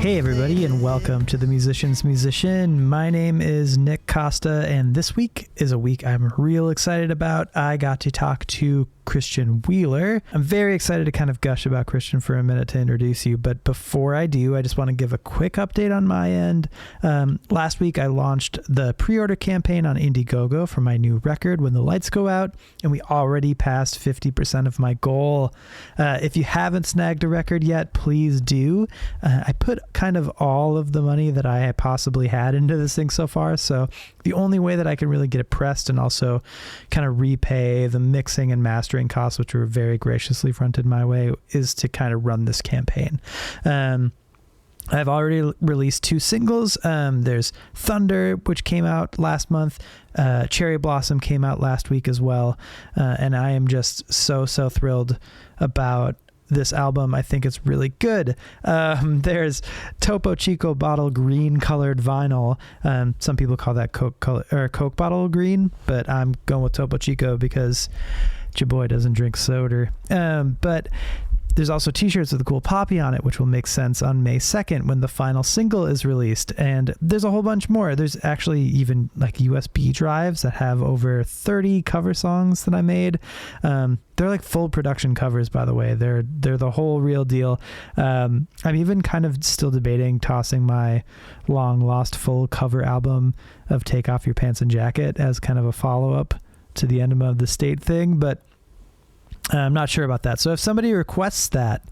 Hey everybody, and welcome to The Musician's Musician. My name is Nick Costa, and this week is a week I'm real excited about. I got to talk to Christian Wheeler. I'm very excited to kind of gush about Christian for a minute to introduce you, but before I do, I just want to give a quick update on my end. Last week, I launched the pre-order campaign on Indiegogo for my new record, When the Lights Go Out, and we already passed 50% of my goal. If you haven't snagged a record yet, please do. I put kind of all of the money that I possibly had into this thing so far, so the only way that I can really get it pressed and also kind of repay the mixing and mastering costs, which were very graciously fronted my way, is to kind of run this campaign. I've already released 2 singles. There's Thunder, which came out last month. Cherry Blossom came out last week as well. And I am just so thrilled about this album. I think it's really good. There's Topo Chico bottle green colored vinyl. Some people call that Coke bottle green, but I'm going with Topo Chico because your boy doesn't drink soda. But there's also t-shirts with a cool poppy on it, which will make sense on May 2nd when the final single is released. And there's a whole bunch more. There's actually even like USB drives that have over 30 cover songs that I made. They're like full production covers, by the way. They're the whole real deal. I'm even kind of still debating tossing my long lost full cover album of Take Off Your Pants and Jacket as kind of a follow-up to the Enema of the State thing, but I'm not sure about that. So if somebody requests that,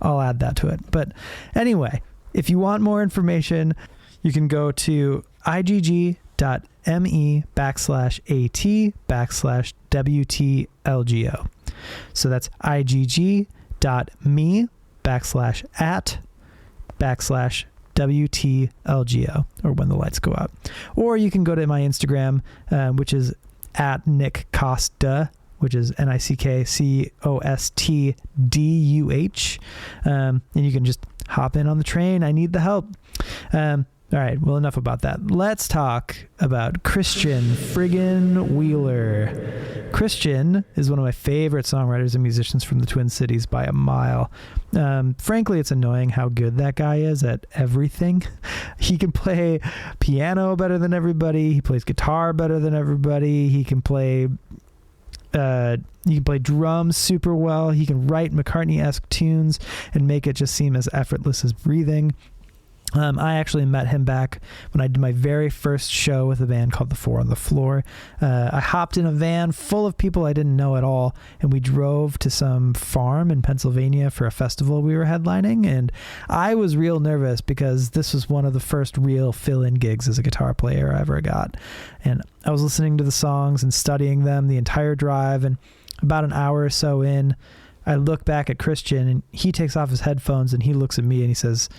I'll add that to it. But anyway, if you want more information, you can go to igg.me/at/WTLGO. So that's igg.me/@/WTLGO, or When the Lights Go Out. Or you can go to my Instagram, which is at Nick Costa, which is NickCostduh. And you can just hop in on the train. I need the help. All right, well, enough about that. Let's talk about Christian friggin' Wheeler. Christian is one of my favorite songwriters and musicians from the Twin Cities by a mile. Frankly, it's annoying how good that guy is at everything. He can play piano better than everybody. He plays guitar better than everybody. He can play drums super well. He can write McCartney-esque tunes and make it just seem as effortless as breathing. I actually met him back when I did my very first show with a band called The Four on the Floor. I hopped in a van full of people I didn't know at all, and we drove to some farm in Pennsylvania for a festival we were headlining, and I was real nervous because this was one of the first real fill-in gigs as a guitar player I ever got. And I was listening to the songs and studying them the entire drive, and about an hour or so in, I look back at Christian, and he takes off his headphones, and he looks at me, and he says,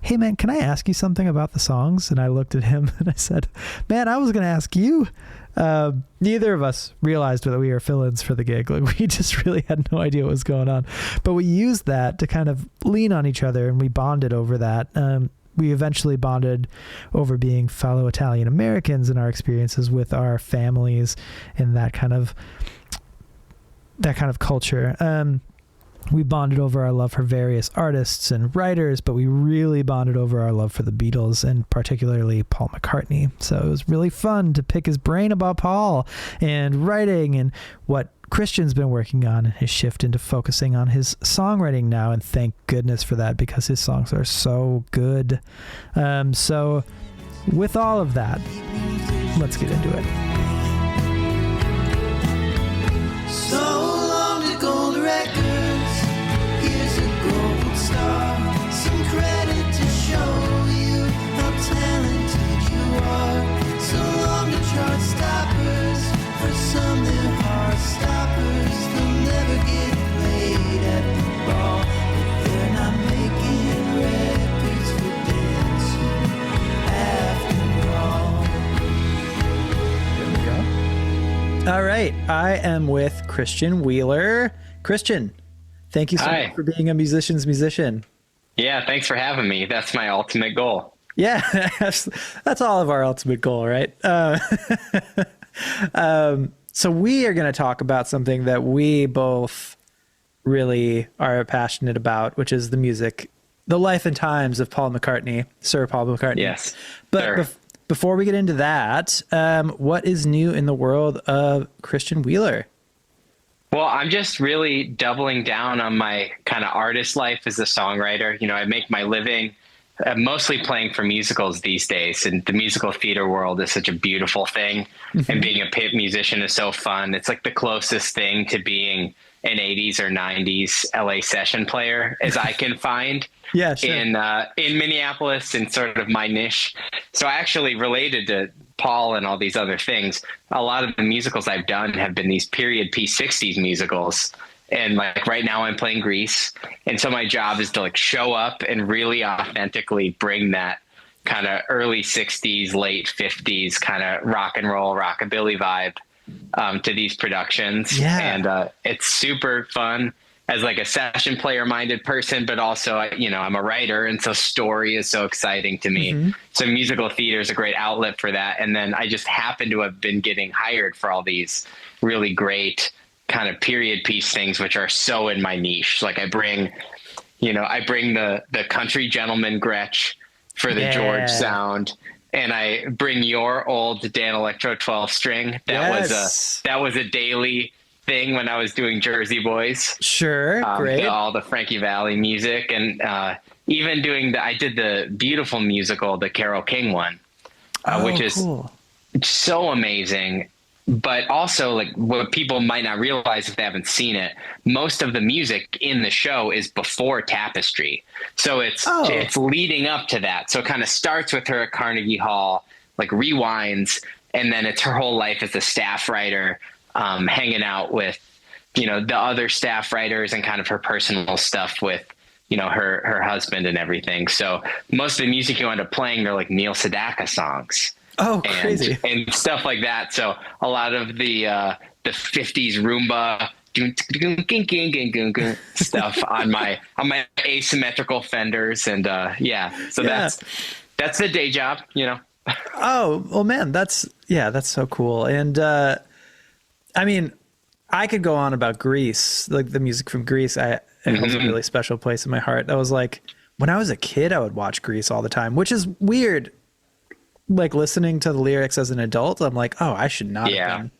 "Hey man, can I ask you something about the songs?" And I looked at him and I said, "Man, I was going to ask you." Neither of us realized that we were fill-ins for the gig. Like, we just really had no idea what was going on, but we used that to kind of lean on each other, and we bonded over that. We eventually bonded over being fellow Italian Americans and our experiences with our families and that kind of culture. We bonded over our love for various artists and writers, but we really bonded over our love for the Beatles, and particularly Paul McCartney. So it was really fun to pick his brain about Paul and writing and what Christian's been working on, and his shift into focusing on his songwriting now. And thank goodness for that, because his songs are so good. So with all of that, let's get into it. So long to gold records. Here's a gold star. Some credit to show you how talented you are. So long to chart stoppers. For some they're heart stoppers. They'll never get played at the ball. But they're not making records for dancing after all. All right, I am with Christian Wheeler. Christian, thank you so much for being a musician's musician. Yeah, thanks for having me. That's my ultimate goal. Yeah, that's all of our ultimate goal, right? So we are going to talk about something that we both really are passionate about, which is the music the life and times of Paul McCartney, Sir Paul McCartney. Yes. But before we get into that, what is new in the world of Christian Wheeler? Well, I'm just really doubling down on my kind of artist life as a songwriter. You know, I make my living mostly playing for musicals these days, and the musical theater world is such a beautiful thing. And being a pit musician is so fun. It's like the closest thing to being an 80s or 90s LA session player as I can find. Yeah, sure. In Minneapolis, in sort of my niche. So I actually related to Paul and all these other things. A lot of the musicals I've done have been these period piece 60s musicals. And like right now I'm playing Grease. And so my job is to like show up and really authentically bring that kind of early 60s, late 50s kind of rock and roll, rockabilly vibe to these productions. Yeah. And it's super fun as like a session player minded person, but also, you know, I'm a writer. And so story is so exciting to me. So musical theater is a great outlet for that. And then I just happen to have been getting hired for all these really great kind of period piece things, which are so in my niche. Like I bring the country gentleman Gretsch for the George sound. And I bring your old Dan Electro 12 string. That was a daily thing when I was doing Jersey Boys. Sure, great. All the Frankie Valli music, and even I did the beautiful musical, the Carole King one, which is cool. So amazing. But also, like, what people might not realize if they haven't seen it, most of the music in the show is before Tapestry. So it's leading up to that. So it kind of starts with her at Carnegie Hall, like rewinds, and then it's her whole life as a staff writer, hanging out with, you know, the other staff writers and kind of her personal stuff with, you know, her husband and everything. So most of the music you end up playing, they're like Neil Sedaka songs. Oh, crazy. And stuff like that. So a lot of the 50s Roomba stuff on my asymmetrical Fenders. And that's the day job, you know. Oh, well, man, that's so cool. And I mean, I could go on about Grease, like the music from Grease. It holds a really special place in my heart. That was like, when I was a kid, I would watch Grease all the time, which is weird. Like listening to the lyrics as an adult, I'm like, oh, I should not have been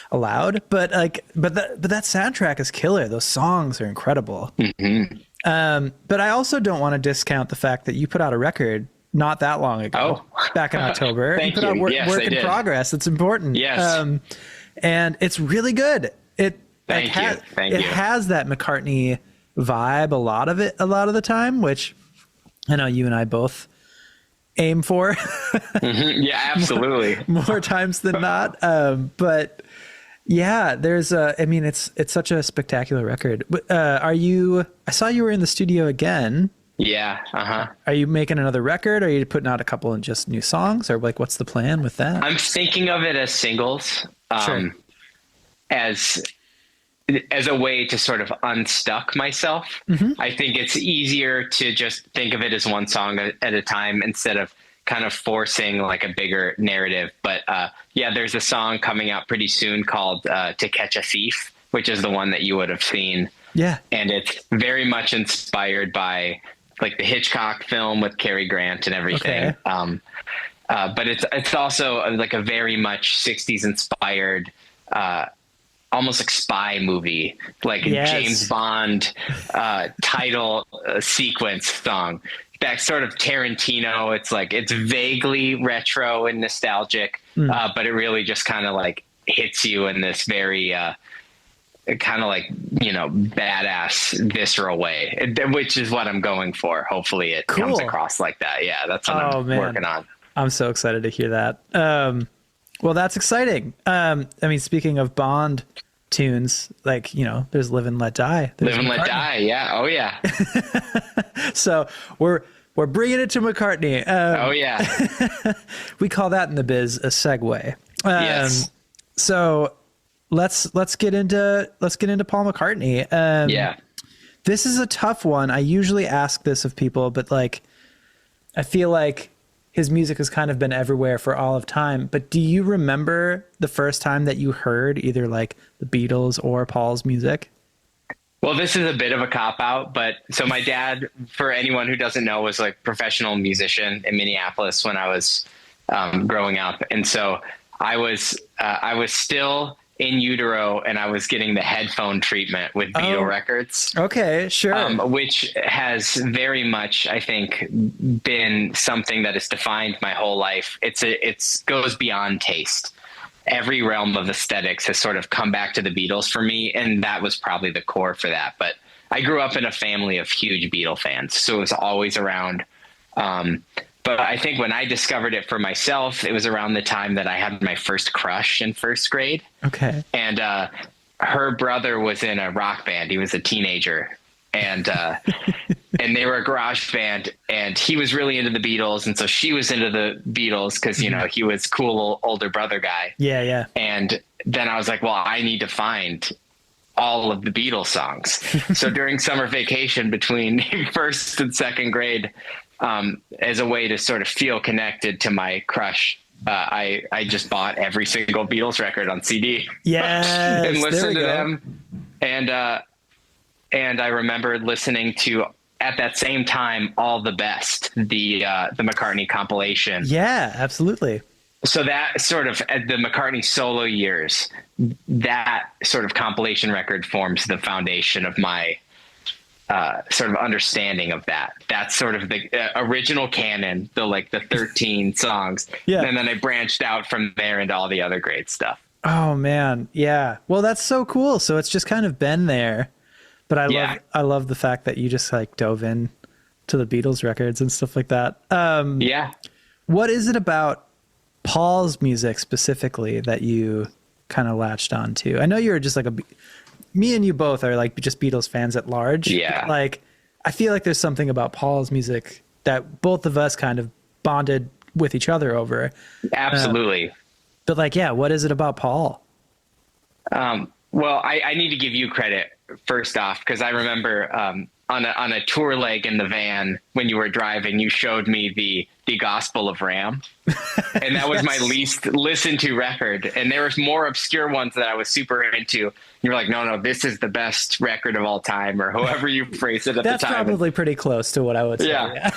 allowed. But like, but that soundtrack is killer. Those songs are incredible. But I also don't want to discount the fact that you put out a record not that long ago, back in October. Thank you put out you. Work in Progress. It's important. Yes. And it's really good. Thank you. It has that McCartney vibe, a lot of the time, which I know you and I both aim for. Yeah, absolutely. more times than not. But yeah, it's such a spectacular record. I saw you were in the studio again. Yeah. Are you making another record? Or are you putting out a couple of just new songs, or like, what's the plan with that? I'm thinking of it as singles, Sure. as a way to sort of unstuck myself. I think it's easier to just think of it as one song at a time instead of kind of forcing like a bigger narrative. But there's a song coming out pretty soon called To Catch a Thief, which is the one that you would have seen. Yeah. And it's very much inspired by like the Hitchcock film with Cary Grant and everything. Okay. But it's also like a very much 60s inspired, almost like spy movie, like James Bond title sequence song. That sort of Tarantino. It's like, it's vaguely retro and nostalgic, but it really just kind of like hits you in this very kind of like, you know, badass, visceral way, which is what I'm going for. Hopefully it comes across like that. Yeah, that's what I'm working on. I'm so excited to hear that. Well, that's exciting. I mean, speaking of Bond tunes, like, you know, there's Live and Let Die. Live and Let Die. Yeah. Oh yeah. So we're bringing it to McCartney. Oh yeah. We call that in the biz a segue. Yes. So let's get into Paul McCartney. Yeah. This is a tough one. I usually ask this of people, but like, I feel like his music has kind of been everywhere for all of time. But do you remember the first time that you heard either like the Beatles or Paul's music? Well, this is a bit of a cop out, but so my dad, for anyone who doesn't know, was like professional musician in Minneapolis when I was growing up. And so I was still in utero and I was getting the headphone treatment with Beatle records. Okay, sure. Which has very much, I think, been something that has defined my whole life. It's goes beyond taste. Every realm of aesthetics has sort of come back to the Beatles for me, and that was probably the core for that. But I grew up in a family of huge Beatle fans, so it was always around. But I think when I discovered it for myself, it was around the time that I had my first crush in first grade. Okay. And her brother was in a rock band. He was a teenager. And and they were a garage band, and he was really into the Beatles, and so she was into the Beatles because, you know, he was cool older brother guy. Yeah, yeah. And then I was like, well, I need to find all of the Beatles songs. So during summer vacation between first and second grade, as a way to sort of feel connected to my crush, I just bought every single Beatles record on CD. Yes, and listened to them. And I remember listening to, at that same time, All the Best, the McCartney compilation. Yeah, absolutely. So that sort of, the McCartney solo years, that sort of compilation record forms the foundation of my sort of understanding of that. That's sort of the original canon, the 13 songs. Yeah. And then I branched out from there into all the other great stuff. Oh man. Yeah. Well, that's so cool. So it's just kind of been there. But I love the fact that you just like dove in to the Beatles records and stuff like that. Yeah. What is it about Paul's music specifically that you kind of latched onto? I know you're just like me and you both are like just Beatles fans at large. Yeah. Like, I feel like there's something about Paul's music that both of us kind of bonded with each other over. Absolutely. But like, yeah, what is it about Paul? Well, I need to give you credit first off, because I remember on a tour leg in the van when you were driving, you showed me the Gospel of Ram, and that was my least listened to record. And there was more obscure ones that I was super into. You were like, no, this is the best record of all time, or however you phrase it at the time. That's probably pretty close to what I would say. Yeah.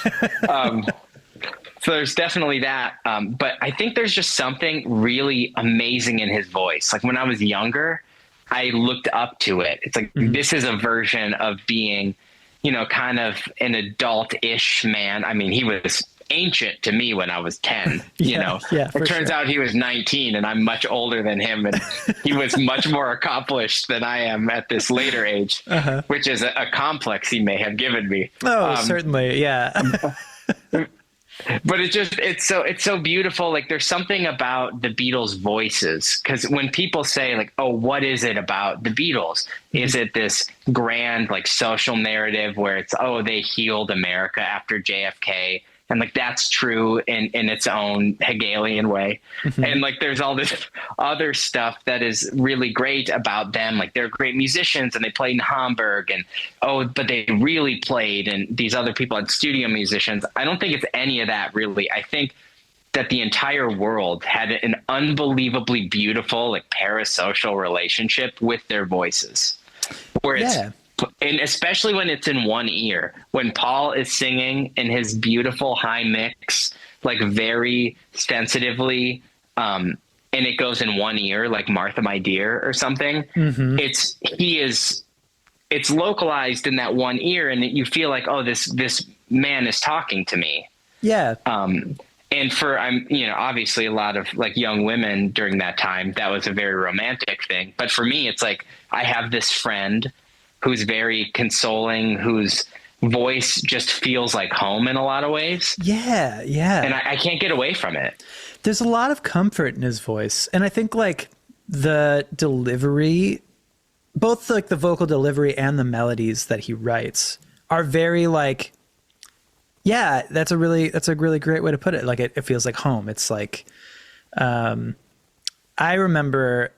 So there's definitely that. But I think there's just something really amazing in his voice. Like when I was younger, I looked up to it. It's like, this is a version of being, you know, kind of an adult-ish man. I mean, he was ancient to me when I was 10, you know. Yeah, it turns out he was 19 and I'm much older than him, and he was much more accomplished than I am at this later age, which is a complex he may have given me. Oh, certainly. Yeah. But it's so beautiful. Like there's something about the Beatles' voices, because when people say like, oh, what is it about the Beatles? Is it this grand like social narrative where it's, oh, they healed America after JFK? And like, that's true in its own Hegelian way. And like, there's all this other stuff that is really great about them. Like they're great musicians and they played in Hamburg, and, oh, but they really played, and these other people had studio musicians. I don't think it's any of that really. I think that the entire world had an unbelievably beautiful, like parasocial relationship with their voices, where it's, and especially when it's in one ear, when Paul is singing in his beautiful high mix, like very sensitively, and it goes in one ear, like Martha, My Dear or something. It's localized in that one ear, and you feel like, oh, this man is talking to me. Yeah. And for, obviously a lot of like young women during that time, that was a very romantic thing. But for me, it's like, I have this friend who's very consoling, whose voice just feels like home in a lot of ways. Yeah, yeah. And I can't get away from it. There's a lot of comfort in his voice. And I think like the delivery, both like the vocal delivery and the melodies that he writes are very like, yeah, that's a really great way to put it. Like it feels like home. It's like, I remember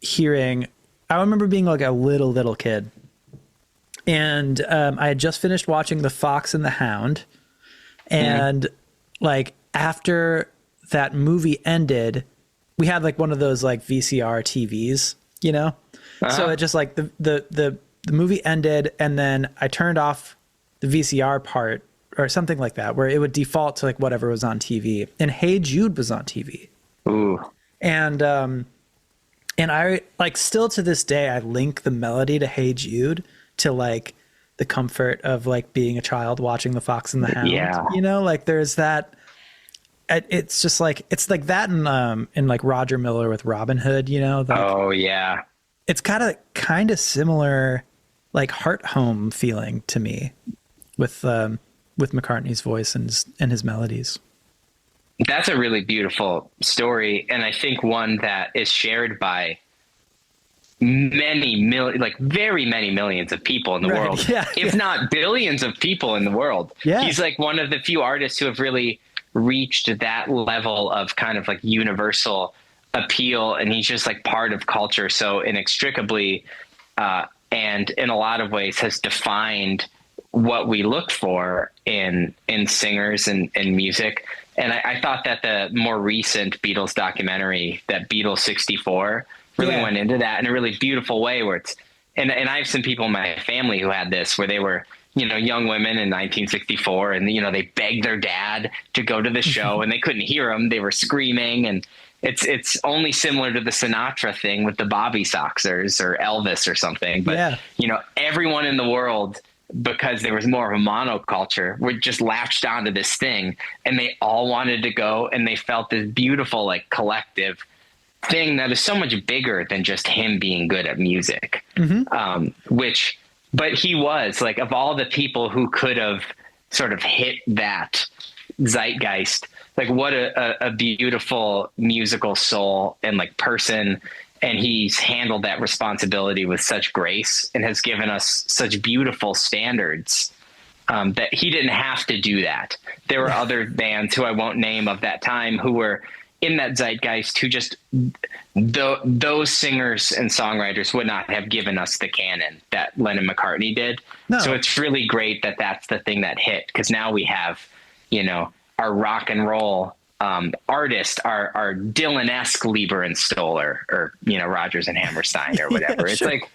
being like a little kid. And I had just finished watching The Fox and the Hound. And like after that movie ended, we had like one of those like VCR TVs, you know? So it just like the the movie ended, and then I turned off the VCR part or something like that, where it would default to like whatever was on TV, and Hey Jude was on TV. Ooh. And I like still to this day, I link the melody to Hey Jude to like the comfort of like being a child watching The Fox and the Hound. Yeah. You know, like there's that. It's just like it's like that in like Roger Miller with Robin Hood. You know. Like, oh yeah. It's got a kind of similar like heart home feeling to me with McCartney's voice and his melodies. That's a really beautiful story, and I think one that is shared by very many millions of people in the world, if not billions of people in the world. Yeah. He's like one of the few artists who have really reached that level of kind of like universal appeal, and he's just like part of culture so inextricably, and in a lot of ways has defined what we look for in singers and music. And I thought that the more recent Beatles documentary, that Beatles 64, really went into that in a really beautiful way, where it's, and I have some people in my family who had this, where they were, you know, young women in 1964, and, you know, they begged their dad to go to the show and they couldn't hear him. They were screaming, and it's only similar to the Sinatra thing with the Bobby Soxers or Elvis or something. But, you know, everyone in the world, because there was more of a monoculture, were just latched onto this thing, and they all wanted to go, and they felt this beautiful, like, collective thing that is so much bigger than just him being good at music. But he was like, of all the people who could have sort of hit that zeitgeist, like what a beautiful musical soul and like person. And he's handled that responsibility with such grace and has given us such beautiful standards, that he didn't have to do that. There were other bands who I won't name of that time who were in that zeitgeist who just, those singers and songwriters would not have given us the canon that Lennon McCartney did. No. So it's really great that that's the thing that hit, because now we have, you know, our rock and roll artist, our Dylan-esque Lieber and Stoller, or, you know, Rodgers and Hammerstein or whatever. It's like,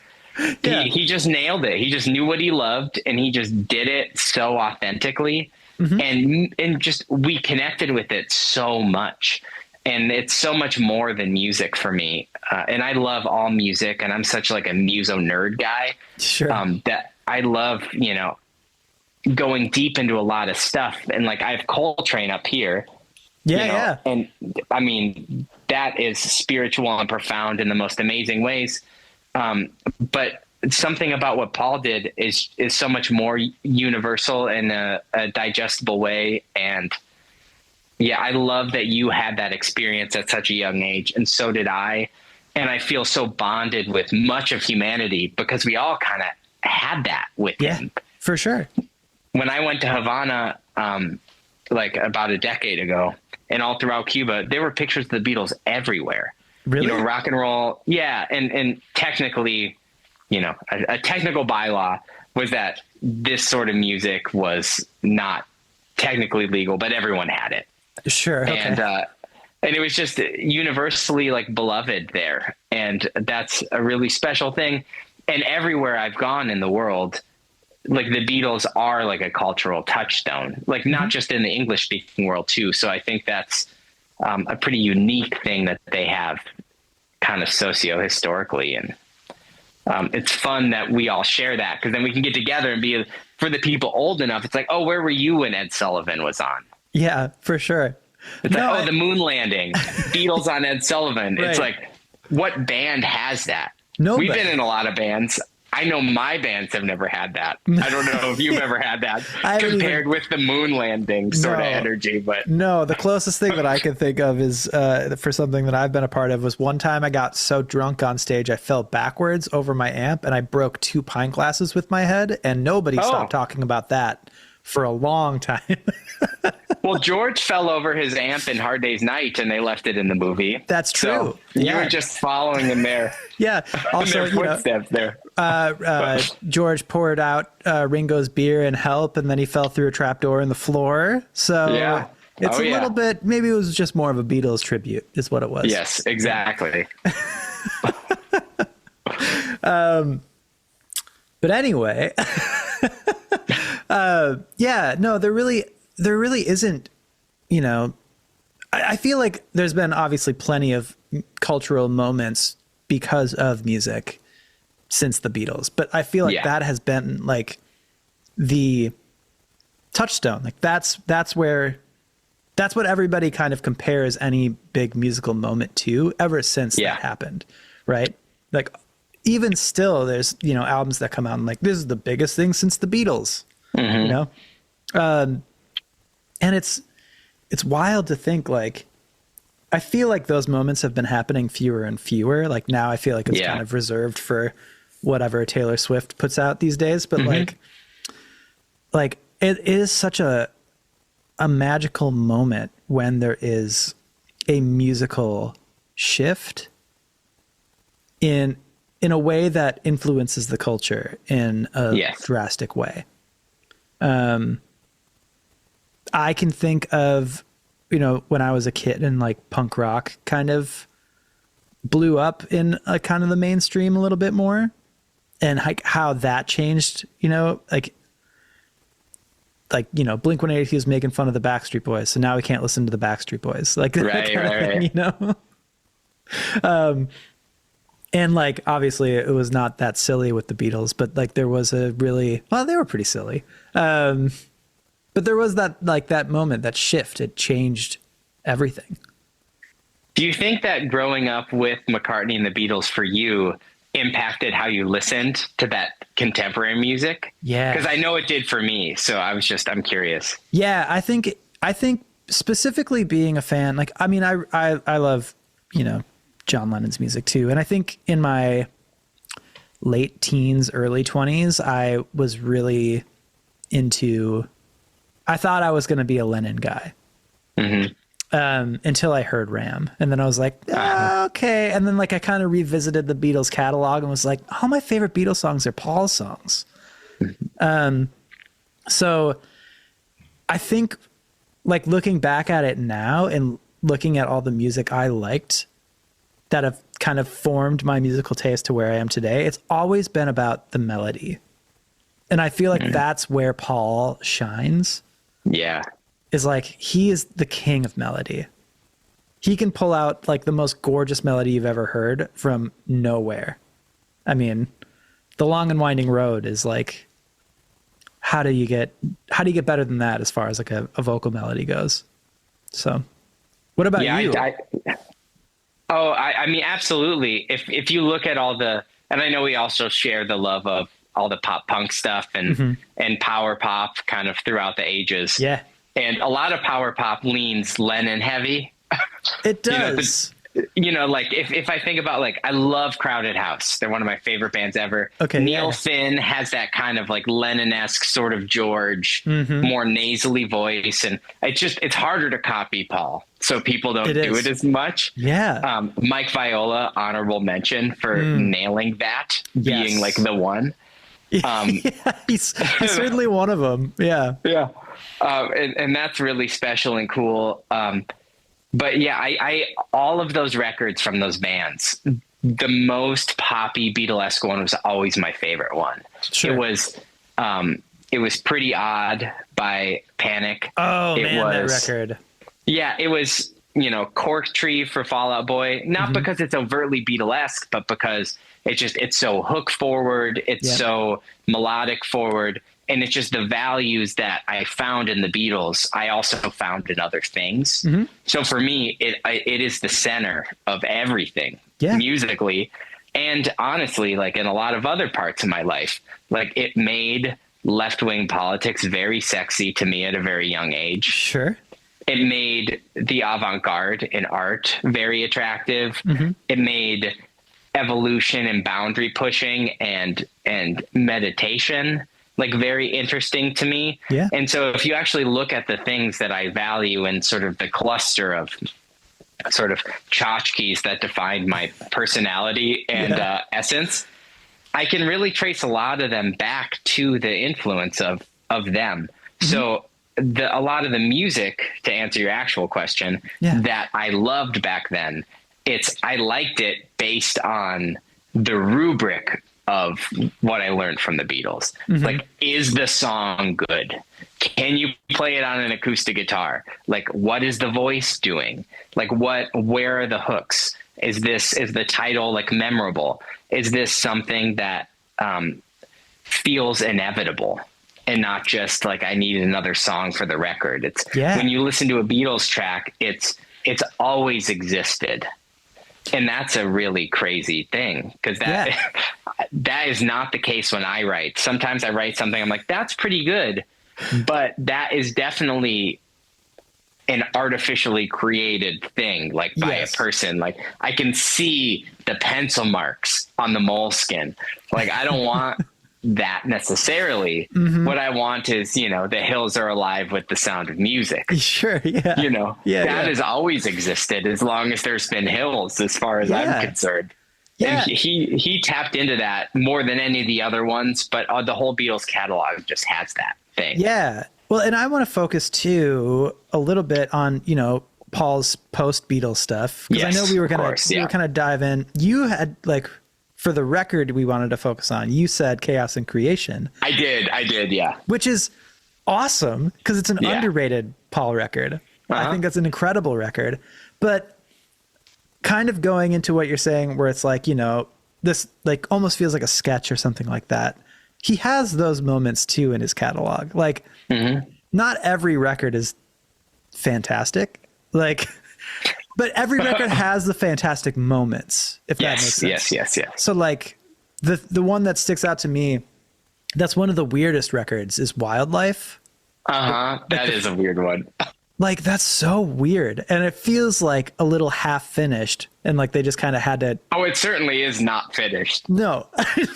he just nailed it. He just knew what he loved, and he just did it so authentically. And just, we connected with it so much. And it's so much more than music for me. And I love all music, and I'm such like a muso nerd guy, that I love, you know, going deep into a lot of stuff. And like, I have Coltrane up here. And I mean, that is spiritual and profound in the most amazing ways. But something about what Paul did is so much more universal in a digestible way. And yeah, I love that you had that experience at such a young age, and so did I. And I feel so bonded with much of humanity because we all kind of had that with him. For sure. When I went to Havana, like about a decade ago, and all throughout Cuba, there were pictures of the Beatles everywhere. Really? You know, rock and roll. Yeah. And technically, you know, a technical bylaw was that this sort of music was not technically legal, but everyone had it. Sure. Okay. And it was just universally like beloved there. And that's a really special thing. And everywhere I've gone in the world, like the Beatles are like a cultural touchstone, like not just in the English speaking world too. So I think that's a pretty unique thing that they have kind of socio-historically. And it's fun that we all share that, because then we can get together and be, for the people old enough, it's like, oh, where were you when Ed Sullivan was on? Yeah, for sure. It's like, the moon landing, Beatles on Ed Sullivan. Right. It's like, what band has that? Nobody. We've been in a lot of bands. I know my bands have never had that. I don't know if you've ever had that compared with the moon landing sort of energy. But no, the closest thing that I can think of is for something that I've been a part of was one time I got so drunk on stage I fell backwards over my amp and I broke 2 pint glasses with my head, and nobody stopped talking about that for a long time. Well, George fell over his amp in Hard Day's Night, and they left it in the movie. That's true. So you were just following in there. Also, in their footsteps there. George poured out Ringo's beer and Help, and then he fell through a trapdoor in the floor. So it's a little bit, maybe it was just more of a Beatles tribute is what it was. Yes, exactly. But anyway, yeah, no, there really isn't, you know, I feel like there's been obviously plenty of cultural moments because of music since the Beatles, but I feel like that has been like the touchstone. Like that's what everybody kind of compares any big musical moment to ever since that happened. Right. Like even still there's, you know, albums that come out and like, this is the biggest thing since the Beatles, you know? And it's wild to think, like, I feel like those moments have been happening fewer and fewer. Like now I feel like it's kind of reserved for whatever Taylor Swift puts out these days. But like it is such a magical moment when there is a musical shift in a way that influences the culture in a drastic way. I can think of, you know, when I was a kid and like punk rock kind of blew up in a kind of the mainstream a little bit more, and like how that changed, you know, like, you know, Blink-182 was making fun of the Backstreet Boys. So now we can't listen to the Backstreet Boys. Like, that kind of thing, you know? And like, obviously it was not that silly with the Beatles, but like there was a really, well, they were pretty silly. But there was that, like that moment, that shift, it changed everything. Do you think that growing up with McCartney and the Beatles for you impacted how you listened to that contemporary music? Yeah. Because I know it did for me. So I'm curious. Yeah, I think specifically being a fan, like, I mean, I love, you know, John Lennon's music too. And I think in my late teens, early 20s, I was really into, I thought I was going to be a Lennon guy. Until I heard Ram. And then I was like, okay. And then like I kind of revisited the Beatles catalog and was like, all my favorite Beatles songs are Paul's songs. So I think like looking back at it now and looking at all the music I liked that have kind of formed my musical taste to where I am today, it's always been about the melody. And I feel like that's where Paul shines. Yeah. Is like, he is the king of melody. He can pull out like the most gorgeous melody you've ever heard from nowhere. I mean, The Long and Winding Road is like, how do you get better than that as far as like a vocal melody goes? So what about you? I mean, absolutely. If you look at all the, and I know we also share the love of all the pop punk stuff and power pop kind of throughout the ages. Yeah. And a lot of power pop leans Lennon heavy. It does. You know, like if I think about, like, I love Crowded House. They're one of my favorite bands ever. Okay. Neil Finn has that kind of like Lennon-esque sort of George, more nasally voice. And it's harder to copy Paul. So people don't do it as much. Yeah. Mike Viola, honorable mention for nailing that, being like the one. He's certainly one of them. Yeah. Yeah. And that's really special and cool. But yeah, I all of those records from those bands, the most poppy Beatlesque one was always my favorite one. Sure. It was Pretty Odd by Panic. Oh, that record. Yeah, it was, you know, Cork Tree for Fall Out Boy, not because it's overtly Beatlesque, but because it's so hook forward, it's so melodic forward. And it's just the values that I found in the Beatles, I also found in other things. So for me, it is the center of everything musically. And honestly, like in a lot of other parts of my life, like it made left-wing politics very sexy to me at a very young age. Sure. It made the avant-garde in art very attractive. It made evolution and boundary pushing and meditation like very interesting to me. Yeah. And so if you actually look at the things that I value in sort of the cluster of sort of tchotchkes that define my personality and essence, I can really trace a lot of them back to the influence of them. So a lot of the music, to answer your actual question, that I loved back then, I liked it based on the rubric of what I learned from the Beatles. Like, is the song good? Can you play it on an acoustic guitar? Like, what is the voice doing? Like, where are the hooks? Is the title like memorable? Is this something that feels inevitable and not just like I need another song for the record? It's when you listen to a Beatles track, it's always existed. And that's a really crazy thing, because that is not the case when I write. Sometimes I write something, I'm like, that's pretty good, but that is definitely an artificially created thing, like by a person. Like, I can see the pencil marks on the moleskin. Like, I don't want that necessarily. What I want is, the hills are alive with the sound of music. Sure. Yeah. That has always existed as long as there's been hills, as far as I'm concerned. Yeah. And he tapped into that more than any of the other ones, but the whole Beatles catalog just has that thing. Yeah. Well, and I want to focus too a little bit on, Paul's post Beatles stuff. Because I know we were kind of dive in. You had like, for the record we wanted to focus on, you said Chaos and Creation. I did. Yeah. Which is awesome, because it's an underrated Paul record. I think that's an incredible record. But kind of going into what you're saying, where it's like, this like almost feels like a sketch or something like that. He has those moments too in his catalog. Like, not every record is fantastic. Like, but every record has the fantastic moments, if that makes sense. Yes. So like the one that sticks out to me, that's one of the weirdest records, is Wildlife. That is a weird one. Like, that's so weird. And it feels like a little half finished. And like, they just kind of had to. Oh, it certainly is not finished. No,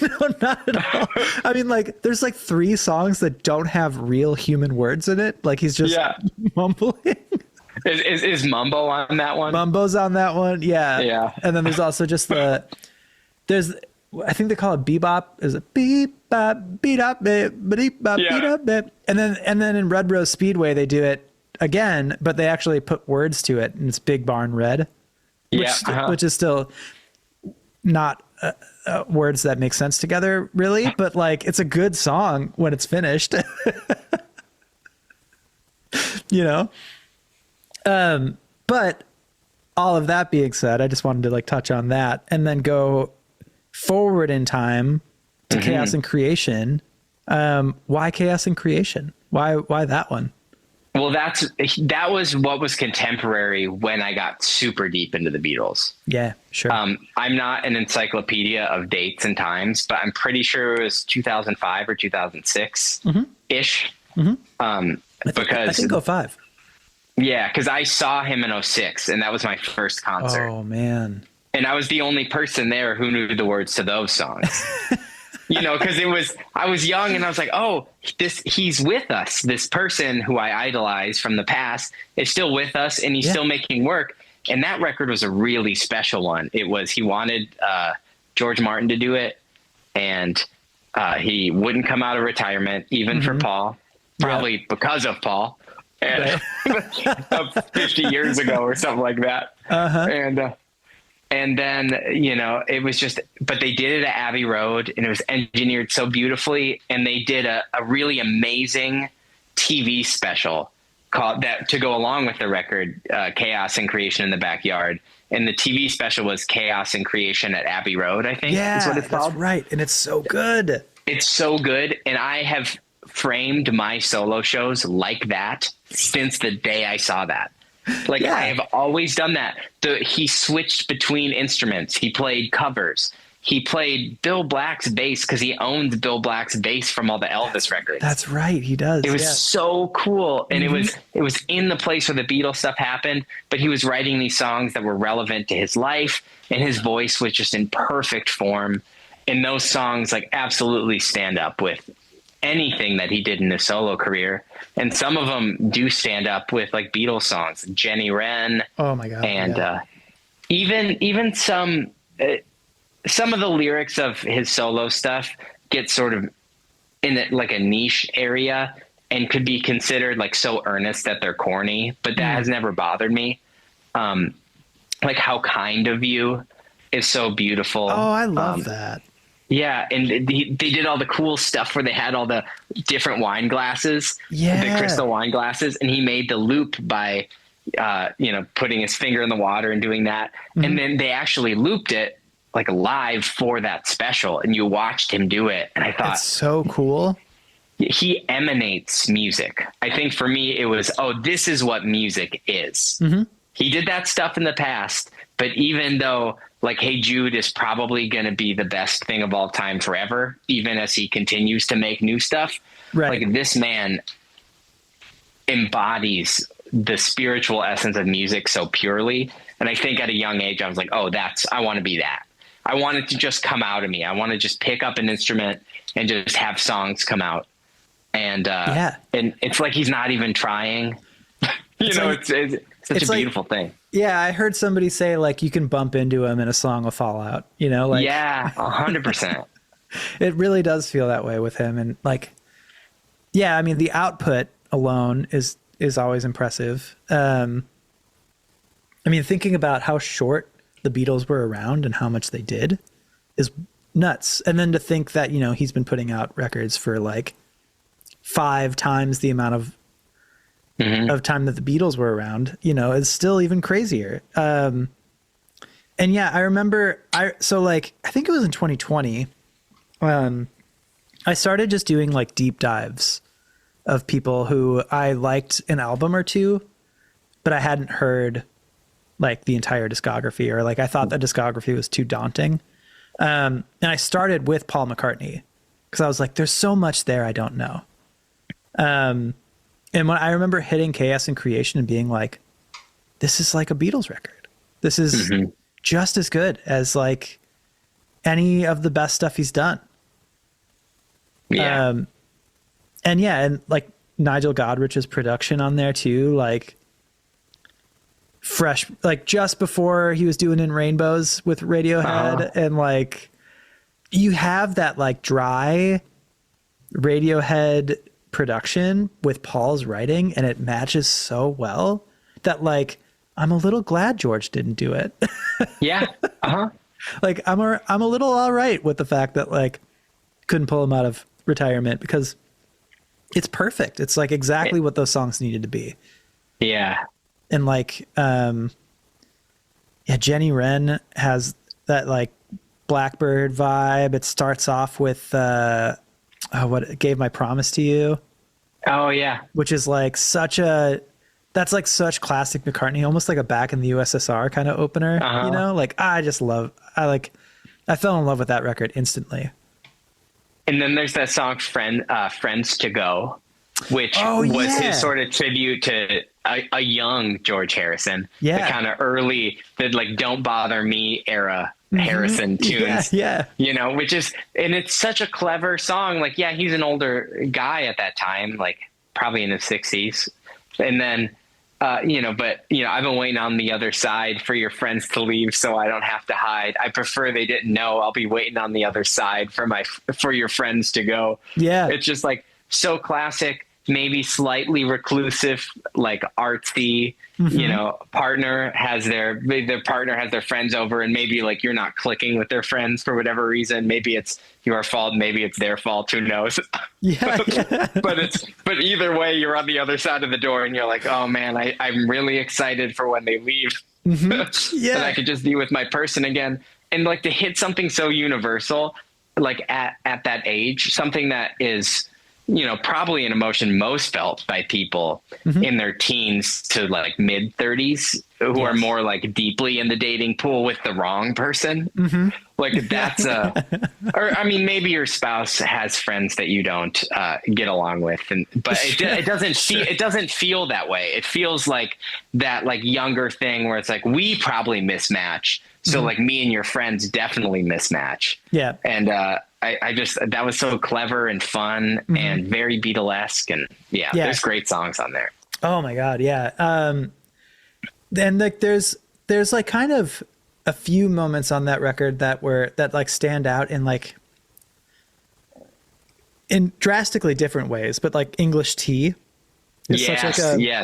no, not at all. I mean, like, there's like 3 songs that don't have real human words in it. Like, he's just mumbling. Is Mumbo on that one? Mumbo's on that one. Yeah. Yeah. And then there's also just I think they call it bebop. Is it beep bop beat up beep beep bop beat up beep? And then in Red Rose Speedway they do it again, but they actually put words to it, and it's Big Barn Red, which is still not words that make sense together really, but like, it's a good song when it's finished. But all of that being said, I just wanted to like touch on that and then go forward in time to Chaos and Creation. Why Chaos and Creation? Why that one? Well, that was what was contemporary when I got super deep into the Beatles. Yeah, sure. I'm not an encyclopedia of dates and times, but I'm pretty sure it was 2005 or 2006 ish. I think 05. Yeah, because I saw him in 06, and that was my first concert. Oh, man. And I was the only person there who knew the words to those songs. Because I was young, and I was like, oh, he's with us. This person who I idolized from the past is still with us, and he's still making work. And that record was a really special one. He wanted George Martin to do it, and he wouldn't come out of retirement, even for Paul, probably because of Paul. And 50 years ago or something like that. And then, it was just, but they did it at Abbey Road, and it was engineered so beautifully. And they did a really amazing TV special called that to go along with the record, Chaos and Creation in the Backyard. And the TV special was Chaos and Creation at Abbey Road, I think. Yeah, is what it's called. That's right. And it's so good. It's so good. And I have framed my solo shows like that since the day I saw that. Like, I have always done that. He switched between instruments. He played covers. He played Bill Black's bass because he owned Bill Black's bass from all the Elvis records. That's right. He does. It was so cool. And it was in the place where the Beatles stuff happened, but he was writing these songs that were relevant to his life, and his voice was just in perfect form. And those songs like absolutely stand up with anything that he did in his solo career. And some of them do stand up with like Beatles songs, Jenny Wren. Oh my God. And even some of the lyrics of his solo stuff get sort of in like a niche area and could be considered like so earnest that they're corny, but that has never bothered me. Like How Kind of You is so beautiful. Oh, I love that. Yeah, and they did all the cool stuff where they had all the different wine glasses, Yeah. the crystal wine glasses, and he made the loop by, putting his finger in the water and doing that. And then they actually looped it like live for that special, and you watched him do it. And I thought, That's so cool. he emanates music. I think for me, it was, this is what music is. He did that stuff in the past, but even though like Hey Jude is probably going to be the best thing of all time forever, even as he continues to make new stuff, Right. like this man embodies the spiritual essence of music so purely. And I think at a young age, I was like, I want to be that. I want it to just come out of me. I want to just pick up an instrument and just have songs come out. And, and it's like, he's not even trying, it's such a beautiful thing. Yeah. I heard somebody say like, you can bump into him and a song will fall out, like, yeah, 100%. It really does feel that way with him. And like, yeah, I mean, the output alone is always impressive. I mean, thinking about how short the Beatles were around and how much they did is nuts. And then to think that, he's been putting out records for like 5 times the amount of time that the Beatles were around, is still even crazier. And yeah, I remember I think it was in 2020, I started just doing like deep dives of people who I liked an album or two, but I hadn't heard like the entire discography, or like I thought the discography was too daunting. And I started with Paul McCartney because I was like, there's so much there I don't know. And when I remember hitting Chaos and Creation and being like, this is like a Beatles record. This is just as good as like any of the best stuff he's done. Yeah. And like Nigel Godrich's production on there too, like fresh, like just before he was doing In Rainbows with Radiohead. And like, you have that like dry Radiohead production with Paul's writing, and it matches so well that like, I'm a little glad George didn't do it. Yeah. Like I'm a little all right with the fact that like couldn't pull him out of retirement, because it's perfect. It's like exactly what those songs needed to be. Yeah. And like, Jenny Wren has that like Blackbird vibe. It starts off with, what Gave My Promise to You. Oh yeah. Which is like that's like such classic McCartney, almost like a Back in the USSR kind of opener, like I fell in love with that record instantly. And then there's that song Friends to Go, which was his sort of tribute to a young George Harrison. Yeah. The kind of early, the like Don't Bother Me era Harrison tunes. Yeah. Which is, and it's such a clever song. Like, yeah, he's an older guy at that time, like probably in his 60s. And then, I've been waiting on the other side for your friends to leave so I don't have to hide. I prefer they didn't know. I'll be waiting on the other side for your friends to go. Yeah. It's just like so classic, maybe slightly reclusive, like artsy, partner has their partner has their friends over, and maybe like you're not clicking with their friends for whatever reason. Maybe it's your fault. Maybe it's their fault. Who knows? Yeah. but either way, you're on the other side of the door and you're like, oh man, I'm really excited for when they leave. Yeah. And I could just be with my person again. And like to hit something so universal, like at that age, something that is, probably an emotion most felt by people in their teens to like mid 30s who are more like deeply in the dating pool with the wrong person. Like that's or I mean, maybe your spouse has friends that you don't get along with, but it doesn't feel that way. It feels like that like younger thing where it's like, we probably mismatch. So like me and your friends definitely mismatch. Yeah. And, I just, that was so clever and fun and very Beatles-esque, and there's great songs on there. Oh my God. Yeah. And like, there's like kind of a few moments on that record that like stand out in like, in drastically different ways, but like English Tea is such like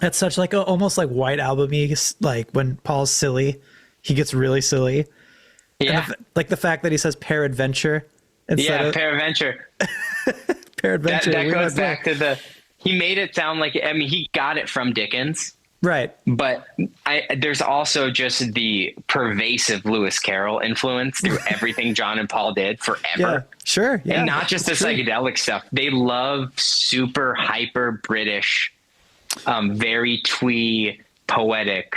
that's such like almost like White Album-y, like when Paul's silly, he gets really silly. Yeah. Like the fact that he says peradventure instead of peradventure. peradventure. That goes back to he made it sound like, I mean, he got it from Dickens. Right. But there's also just the pervasive Lewis Carroll influence through everything John and Paul did forever. Yeah, sure. Yeah, and not just the psychedelic stuff. They love super hyper British, very twee, poetic,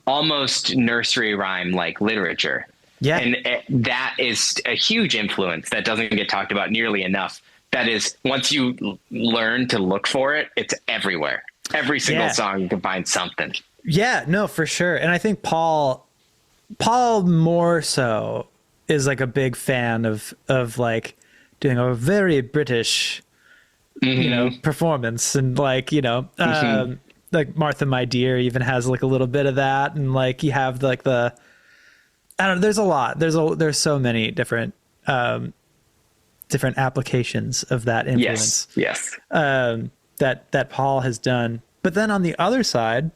almost nursery rhyme like literature. Yeah. And that is a huge influence that doesn't get talked about nearly enough. That is, once you learn to look for it, it's everywhere. Every single song you can find something. Yeah, no, for sure. And I think Paul more so is like a big fan of like doing a very British, you know, performance, and like, you know, like Martha, My Dear even has like a little bit of that. And like you have like I don't know, there's a lot, there's so many different applications of that influence. Yes. That Paul has done. But then on the other side,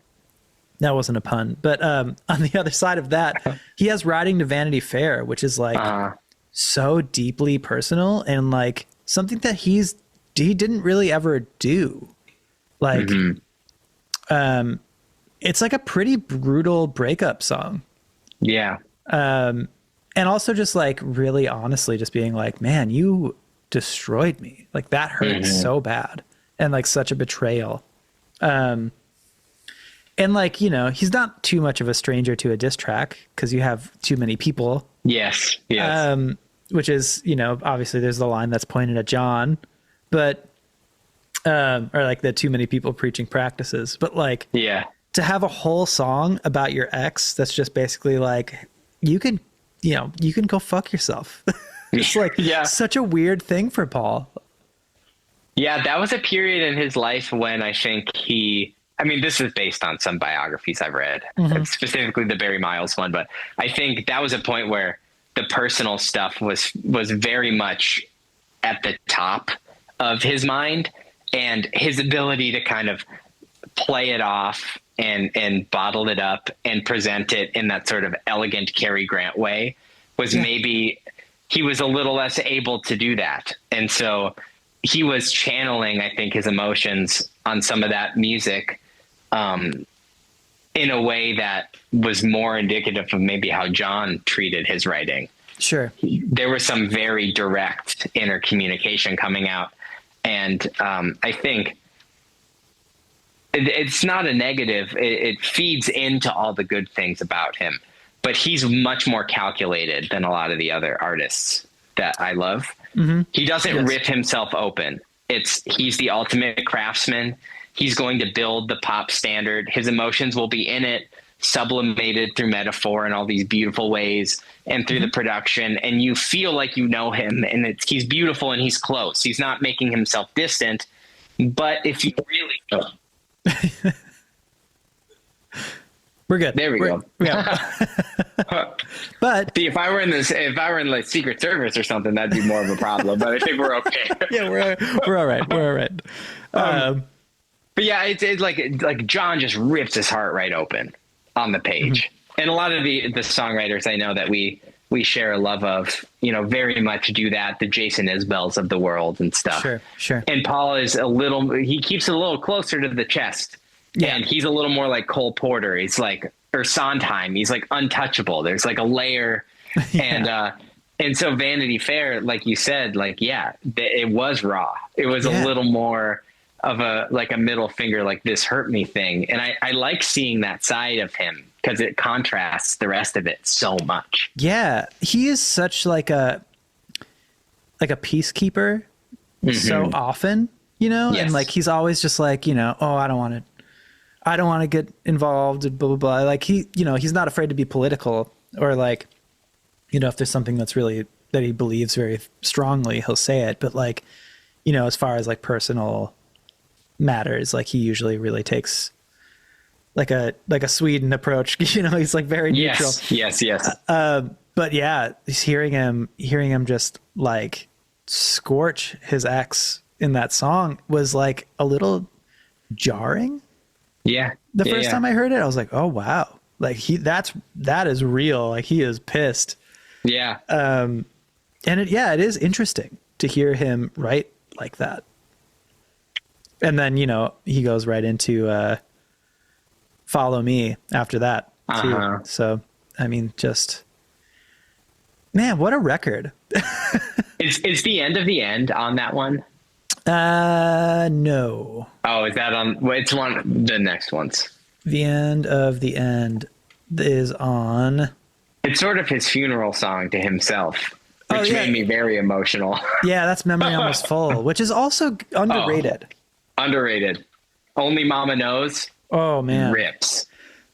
that wasn't a pun, but on the other side of that, he has Riding to Vanity Fair, which is like so deeply personal and like something that he didn't really ever do. Like, it's like a pretty brutal breakup song. Yeah. And also just like really honestly just being like, man, you destroyed me. Like that hurts so bad. And like such a betrayal. And like, you know, he's not too much of a stranger to a diss track because you have too many people. Yes. Which is, you know, obviously there's the line that's pointed at John, but, or like the too many people preaching practices, but like, to have a whole song about your ex that's just basically like, you can go fuck yourself. It's like such a weird thing for Paul. Yeah, that was a period in his life when I think this is based on some biographies I've read, specifically the Barry Miles one, but I think that was a point where the personal stuff was very much at the top of his mind, and his ability to kind of play it off and bottle it up and present it in that sort of elegant Cary Grant way was maybe he was a little less able to do that. And so he was channeling, I think, his emotions on some of that music in a way that was more indicative of maybe how John treated his writing. Sure. There was some very direct inner communication coming out. And I think it's not a negative. It feeds into all the good things about him. But he's much more calculated than a lot of the other artists that I love. He doesn't rip himself open. He's the ultimate craftsman. He's going to build the pop standard. His emotions will be in it, sublimated through metaphor in all these beautiful ways and through the production. And you feel like you know him, and he's beautiful and he's close. He's not making himself distant. But if you really... We're good. There we go. Yeah. But see, if I were in like Secret Service or something, that'd be more of a problem. But I think we're okay. Yeah, we're all right. We're all right. But yeah, it's like John just rips his heart right open on the page. And a lot of the songwriters I know that we share a love of, you know, very much do that. The Jason Isbells of the world and stuff. Sure. And Paul is he keeps it a little closer to the chest. Yeah. And he's a little more like Cole Porter. He's like, or Sondheim. He's like untouchable. There's like a layer. And so Vanity Fair, like you said, like, it was raw. It was a little more of a middle finger, like this hurt me thing. And I like seeing that side of him because it contrasts the rest of it so much. Yeah. He is such like a peacekeeper so often, you know, and like, he's always just like, you know, oh, I don't want to get involved, blah, blah, blah. Like he's not afraid to be political, or like, you know, if there's something that's really, that he believes very strongly, he'll say it. But like, you know, as far as like personal matters, like he usually really takes like a Sweden approach, you know, he's like very neutral. Yes. But yeah, hearing him just like scorch his ex in that song was like a little jarring. Yeah. The first time I heard it, I was like, oh wow. Like that is real. Like he is pissed. Yeah. And it is interesting to hear him write like that. And then, he goes right into Follow Me after that too. So, I mean, just, man, what a record. Is The End of the End on that one? No. Oh, is that on? Well, it's one the next ones. The End of the End is on. It's sort of his funeral song to himself, which yeah. made me very emotional. Yeah, that's Memory Almost Full, which is also underrated. Underrated. Only Mama Knows. Oh man, rips.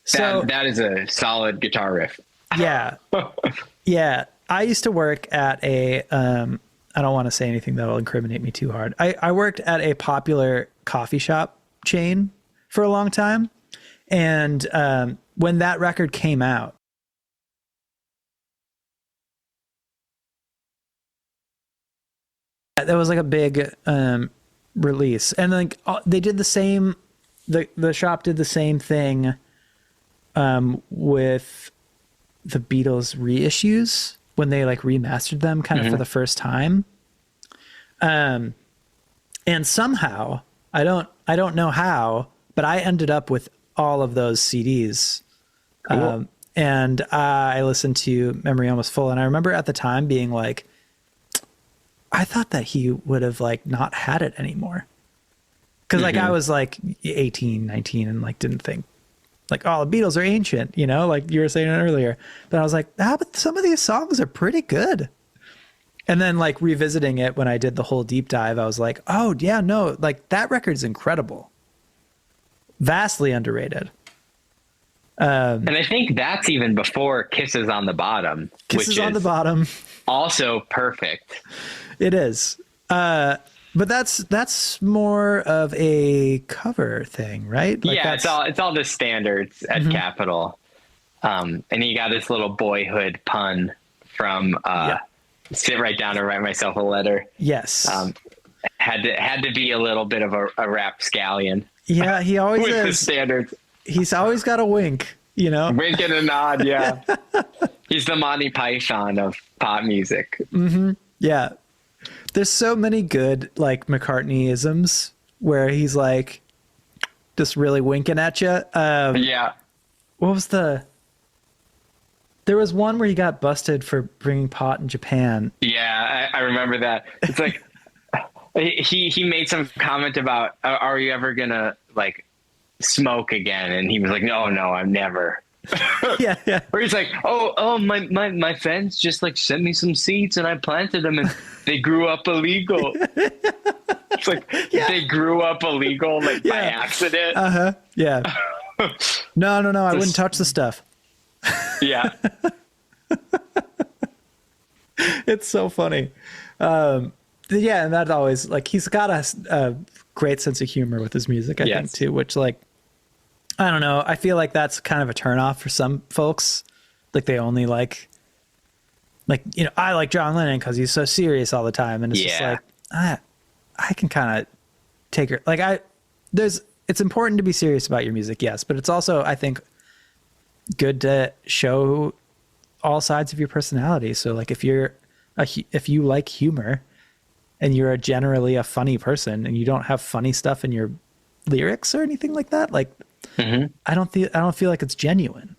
So that is a solid guitar riff. Yeah, yeah. I used to work at a. I don't want to say anything that will incriminate me too hard. I worked at a popular coffee shop chain for a long time, and when that record came out, there was like a big release, and like they did the same. The shop did the same thing with the Beatles reissues when they like remastered them kind of for the first time. And somehow I don't know how, but I ended up with all of those CDs. Cool. And I listened to Memory Almost Full, and I remember at the time being like, I thought that he would have like not had it anymore. Cause like I was like 18, 19 and like didn't think like, oh, the Beatles are ancient, like you were saying earlier. But I was like, but some of these songs are pretty good. And then like revisiting it when I did the whole deep dive, I was like, oh yeah, no, like that record's incredible. Vastly underrated. And I think that's even before Kisses on the Bottom. Kisses on the Bottom. Also perfect. It is. But that's more of a cover thing, right? Like yeah, it's all the standards at Capitol. And he got his little Boyhood pun from Sit Right Down and Write Myself a Letter. Yes. Had to be a little bit of a rapscallion. Yeah, he always with is. The standards. He's always got a wink, Wink and a nod, yeah. He's the Monty Python of pop music. Mm-hmm. Yeah. There's so many good like McCartney-isms where he's like just really winking at you. Yeah. What was there was one where he got busted for bringing pot in Japan. Yeah, I remember that. It's like he made some comment about, are you ever gonna like smoke again? And he was like, no, I'm never. Yeah. Or he's like, oh, my fans just like sent me some seeds and I planted them and they grew up illegal. It's like they grew up illegal like by accident. Yeah. No, I wouldn't touch the stuff. Yeah. It's so funny. And that always like he's got a great sense of humor with his music, I think too, which like I don't know. I feel like that's kind of a turnoff for some folks. Like they only like I like John Lennon because he's so serious all the time, and it's just like I can kind of take her. Like it's important to be serious about your music, yes, but it's also I think good to show all sides of your personality. So like if you like humor and you're generally a funny person and you don't have funny stuff in your lyrics or anything like that, like. I don't feel like it's genuine.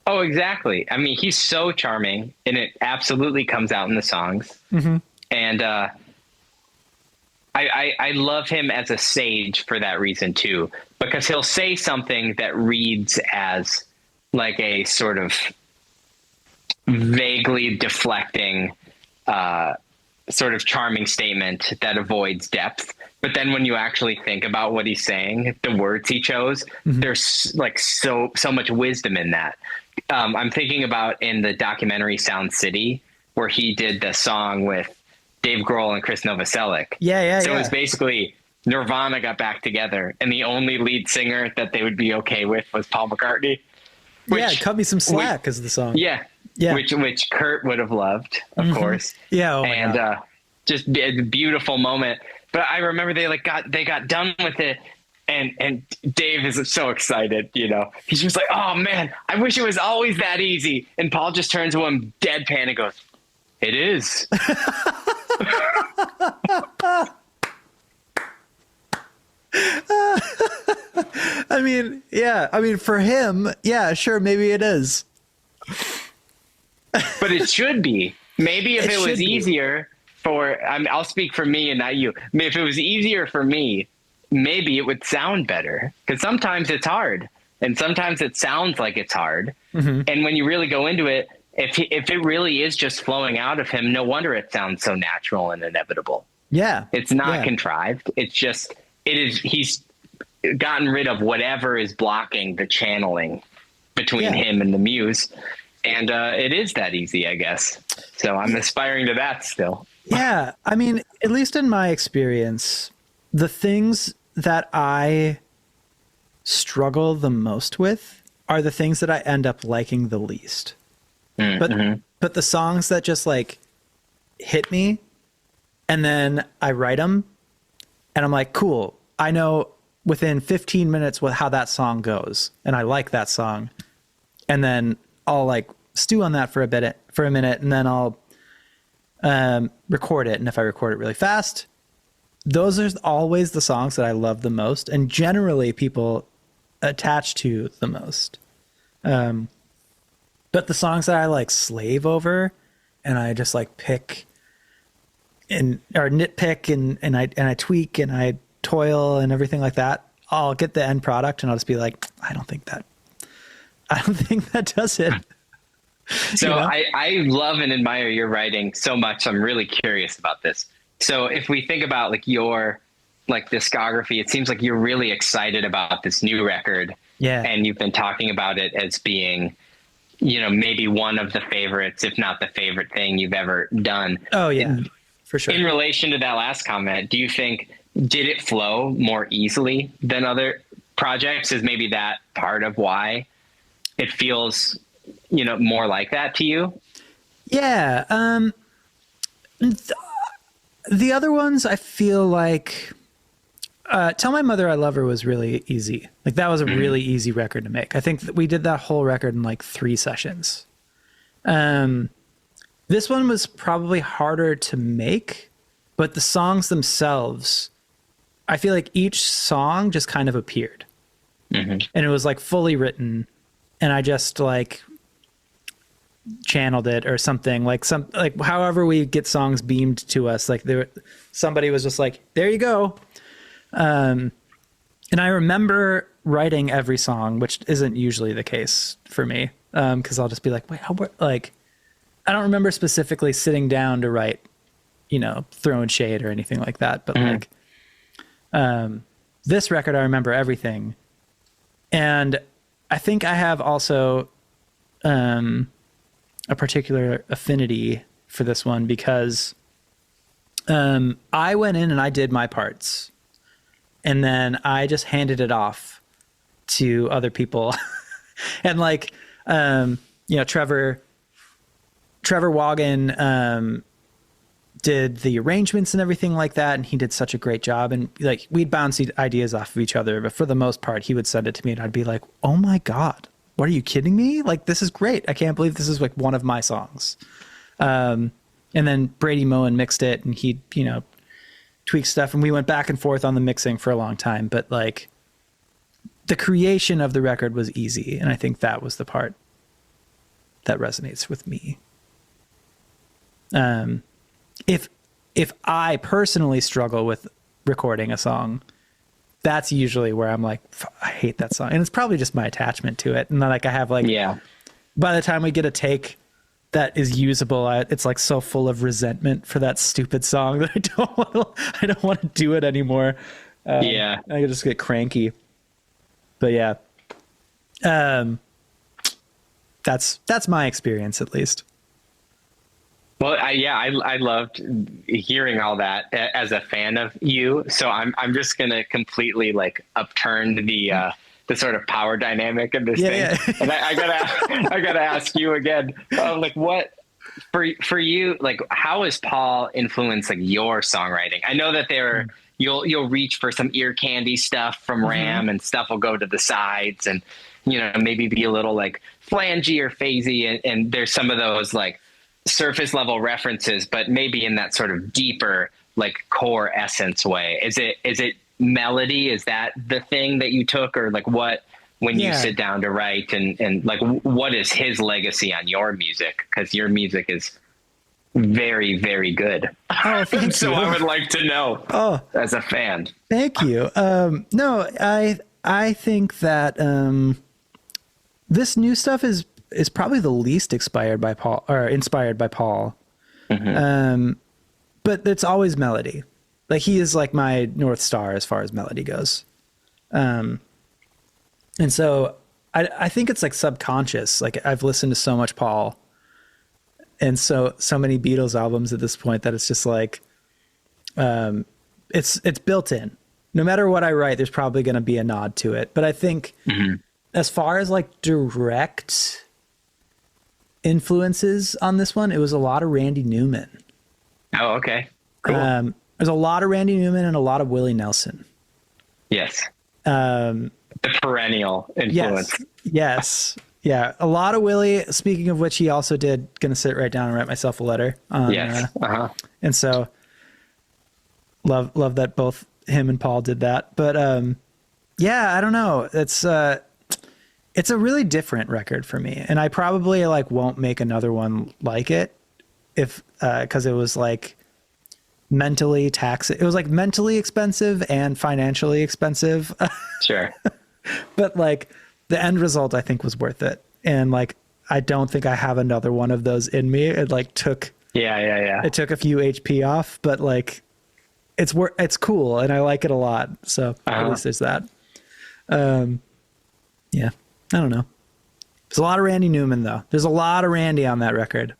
Oh, exactly. I mean, he's so charming, and it absolutely comes out in the songs. And I love him as a sage for that reason too, because he'll say something that reads as like a sort of vaguely deflecting, sort of charming statement that avoids depth. But then when you actually think about what he's saying, the words he chose, there's like so much wisdom in that. I'm thinking about in the documentary Sound City, where he did the song with Dave Grohl and Chris Novoselic. So it was basically Nirvana got back together, and the only lead singer that they would be okay with was Paul McCartney. Cut me some slack is the song. Yeah. Which Kurt would have loved, of course. Yeah. Oh my God. Just a beautiful moment. But I remember they got done with it, And Dave is so excited, you know. He's just like, oh man, I wish it was always that easy. And Paul just turns to him deadpan and goes, it is. I mean, yeah. I mean, for him, yeah, sure, maybe it is. But it should be. Maybe if it was easier I'll speak for me and not you. If it was easier for me, maybe it would sound better, because sometimes it's hard and sometimes it sounds like it's hard. Mm-hmm. And when you really go into it, if it really is just flowing out of him, no wonder it sounds so natural and inevitable. Yeah. It's not contrived. It's just, he's gotten rid of whatever is blocking the channeling between him and the muse. And it is that easy, I guess. So I'm aspiring to that still. Yeah. I mean, at least in my experience, the things that I struggle the most with are the things that I end up liking the least. Mm-hmm. But the songs that just like hit me, and then I write them and I'm like, cool, I know within 15 minutes how that song goes, and I like that song. And then I'll like stew on that for a minute, and then I'll record it. And if I record it really fast, those are always the songs that I love the most, and generally people attach to the most. But the songs that I like slave over, and I just like pick or nitpick and I tweak and I toil and everything like that, I'll get the end product and I'll just be like, I don't think that does it. So you know? I love and admire your writing so much. I'm really curious about this. So if we think about like your like discography, it seems like you're really excited about this new record. Yeah. And you've been talking about it as being, you know, maybe one of the favorites, if not the favorite thing you've ever done. Oh yeah, for sure. In relation to that last comment, do you think, did it flow more easily than other projects? Is maybe that part of why it feels, you know, more like that to you? Yeah. The other ones, I feel like, Tell My Mother I Love Her was really easy. Like that was a really easy record to make. I think that we did that whole record in like 3 sessions. This one was probably harder to make, but the songs themselves, I feel like each song just kind of appeared. Mm-hmm. And it was like fully written, and I just like channeled it or something, like however we get songs beamed to us, like somebody was just like, there you go. And I remember writing every song, which isn't usually the case for me. Cause I'll just be like, wait, I don't remember specifically sitting down to write, you know, throwing shade or anything like that. But like, this record, I remember everything. And I think I have also, a particular affinity for this one because, I went in and I did my parts, and then I just handed it off to other people. And like, you know, Trevor Wagon, did the arrangements and everything like that. And he did such a great job. And like, we'd bounce ideas off of each other, but for the most part, he would send it to me and I'd be like, oh my God, what are you kidding me? Like, this is great. I can't believe this is like one of my songs. And then Brady Moen mixed it, and he, you know, tweaked stuff, and we went back and forth on the mixing for a long time. But like, the creation of the record was easy. And I think that was the part that resonates with me. If I personally struggle with recording a song, that's usually where I'm like, I hate that song. And it's probably just my attachment to it. And then like, I have like, by the time we get a take that is usable, it's like so full of resentment for that stupid song that I don't want to do it anymore. I just get cranky. But yeah, that's my experience at least. Well, I loved hearing all that as a fan of you. So I'm just gonna completely like upturn the sort of power dynamic of this thing. Yeah. And I gotta ask you again, like what for you, like how has Paul influenced like your songwriting? I know that you'll reach for some ear candy stuff from Ram, and stuff will go to the sides, and maybe be a little like flangey or phasey, and there's some of those like surface level references, but maybe in that sort of deeper like core essence way. Is it melody? Is that the thing that you took, or like what when you sit down to write, and like what is his legacy on your music? Because your music is very, very good. Oh, thank so you. I would like to know as a fan. Thank you. No, I think that this new stuff is probably the least inspired by Paul. But it's always melody. Like he is like my North Star as far as melody goes. And so I think it's like subconscious. Like I've listened to so much Paul and so many Beatles albums at this point that it's just like, it's built in. No matter what I write, there's probably going to be a nod to it. But I think as far as like direct influences on this one, it was a lot of Randy Newman. Oh, okay. Cool. There's a lot of Randy Newman and a lot of Willie Nelson. Yes. The perennial influence. Yes. Yeah. A lot of Willie, speaking of which, he also did Gonna Sit Right Down and Write Myself a Letter. Yes. And so love that both him and Paul did that. But yeah, I don't know. It's a really different record for me. And I probably like won't make another one like it if, cause it was like mentally it was like mentally expensive and financially expensive. Sure. But like the end result I think was worth it. And like, I don't think I have another one of those in me. It like took, it took a few HP off, but like it's cool. And I like it a lot. So at least there's that. Yeah, I don't know. There's a lot of Randy Newman though. There's a lot of Randy on that record.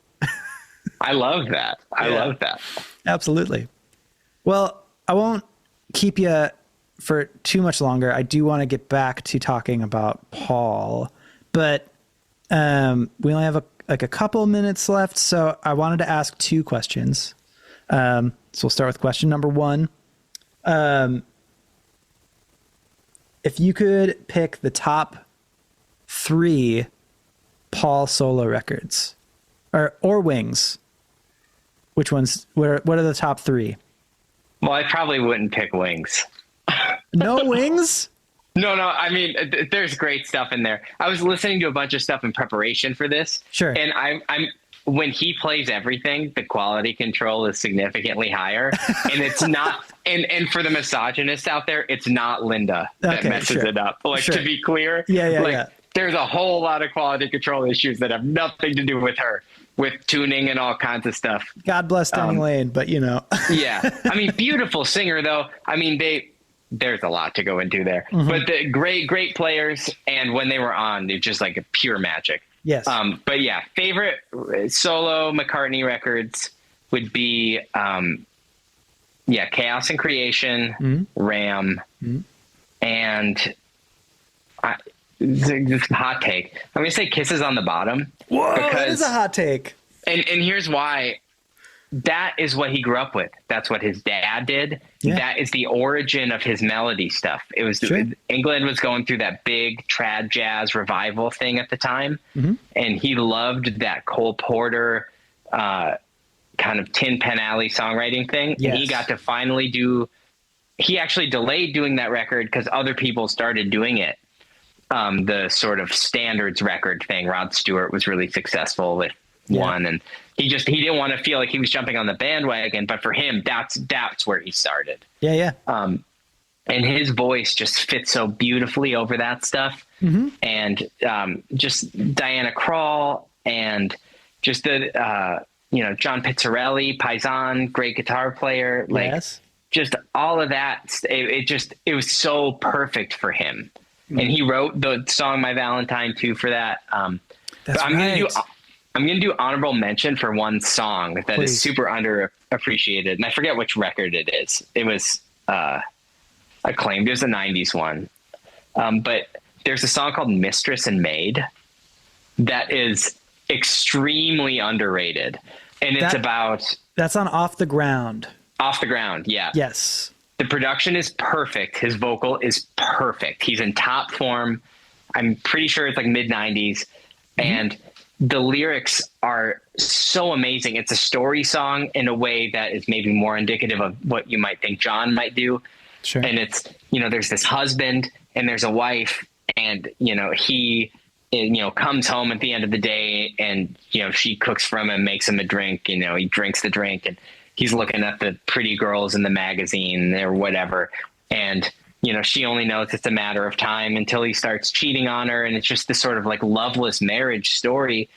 I love that. I love that. Absolutely. Well, I won't keep you for too much longer. I do want to get back to talking about Paul, but we only have a couple minutes left. So I wanted to ask two questions. So we'll start with question number one. If you could pick the top 3 Paul solo records or Wings, which ones, what are the top 3? Well, I probably wouldn't pick Wings. No Wings? No. I mean, there's great stuff in there. I was listening to a bunch of stuff in preparation for this. Sure. And I'm when he plays everything, the quality control is significantly higher. And it's not, and for the misogynists out there, it's not Linda that messes it up. Like, to be clear. Yeah. There's a whole lot of quality control issues that have nothing to do with her, with tuning and all kinds of stuff. God bless Danny Lane, but you know. Yeah. I mean, beautiful singer though. I mean, there's a lot to go into there, but the great players. And when they were on, they're just like a pure magic. Yes. But yeah, favorite solo McCartney records would be, Chaos and Creation, Ram, and this hot take. I'm gonna say Kisses on the Bottom. Whoa, that is a hot take. And here's why. That is what he grew up with. That's what his dad did. Yeah. That is the origin of his melody stuff. It was England was going through that big trad jazz revival thing at the time. And he loved that Cole Porter kind of Tin Pan Alley songwriting thing. Yes. And he got to finally he actually delayed doing that record because other people started doing it. The sort of standards record thing. Rod Stewart was really successful with one, and he didn't want to feel like he was jumping on the bandwagon, but for him, that's where he started. Yeah. And his voice just fits so beautifully over that stuff. And just Diana Krall and just the John Pizzarelli, Paisan, great guitar player, just all of that. It was so perfect for him. And he wrote the song My Valentine too for that. I'm going to do honorable mention for one song that is super underappreciated. And I forget which record it is. It was acclaimed. It was a 90s one. But there's a song called Mistress and Maid that is extremely underrated. And it's about... That's on Off the Ground. Off the Ground, yeah. Yes. The production is perfect. His vocal is perfect. He's in top form. I'm pretty sure it's like mid-90s. And the lyrics are so amazing. It's a story song in a way that is maybe more indicative of what you might think John might do. Sure. And it's, there's this husband and there's a wife, and, he, comes home at the end of the day, and, she cooks for him and makes him a drink. He drinks the drink, and he's looking at the pretty girls in the magazine or whatever. And, she only knows it's a matter of time until he starts cheating on her. And it's just this sort of like loveless marriage story.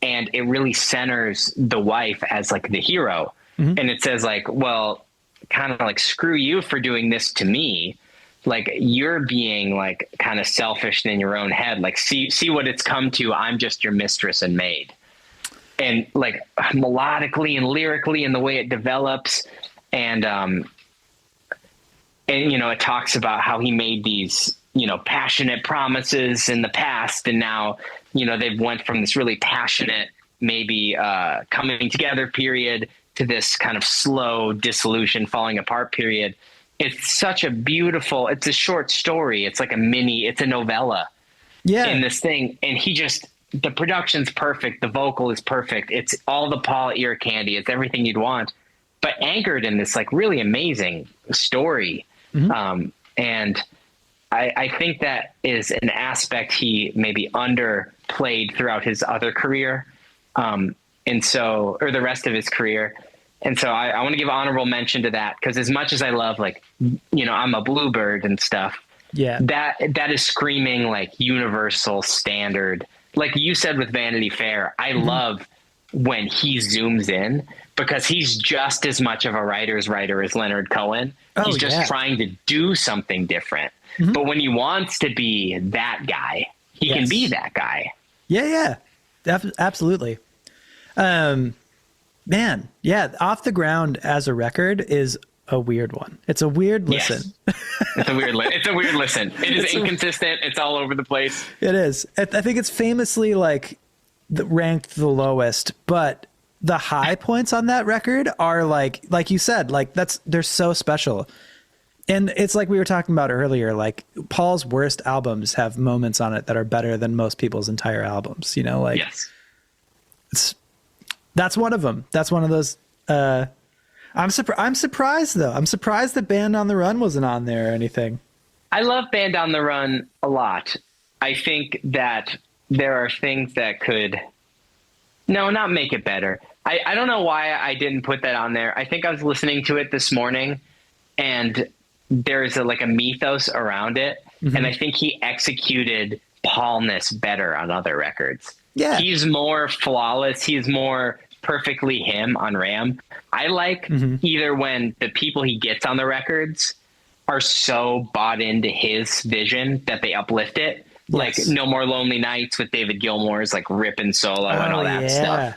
And it really centers the wife as like the hero. And it says like, well, kind of like, screw you for doing this to me. Like, you're being like kind of selfish in your own head. Like, see what it's come to. I'm just your mistress and maid. And like melodically and lyrically, and the way it develops, and it talks about how he made these, passionate promises in the past. And now, they've went from this really passionate, maybe coming together period to this kind of slow dissolution, falling apart period. It's such a beautiful, it's a short story. It's like it's a novella in this thing. And the production's perfect. The vocal is perfect. It's all the Paul ear candy. It's everything you'd want, but anchored in this like really amazing story. And I think that is an aspect he maybe underplayed throughout his other career. Or the rest of his career. And so I want to give honorable mention to that, because as much as I love, like, I'm a Bluebird and stuff. Yeah. That is screaming like universal standard. Like you said with Vanity Fair, I love when he zooms in, because he's just as much of a writer's writer as Leonard Cohen. He's just trying to do something different. But when he wants to be that guy, he can be that guy. Yeah. Absolutely. Man, Off the Ground as a record is a weird one. It's a weird listen. Yes. It's a weird listen. It is inconsistent. It's all over the place. It is. I think it's famously like ranked the lowest, but the high points on that record are like you said, like they're so special. And it's like we were talking about earlier, like Paul's worst albums have moments on it that are better than most people's entire albums, yes. That's one of them. That's one of those. I'm surprised though. I'm surprised that Band on the Run wasn't on there or anything. I love Band on the Run a lot. I think that there are things that could, not make it better. I don't know why I didn't put that on there. I think I was listening to it this morning, and there's a mythos around it. And I think he executed Paulness better on other records. Yeah. He's more flawless. He's more perfectly him on Ram. I like either when the people he gets on the records are so bought into his vision that they uplift it. Yes. Like No More Lonely Nights with David Gilmour's like ripping solo and all that stuff.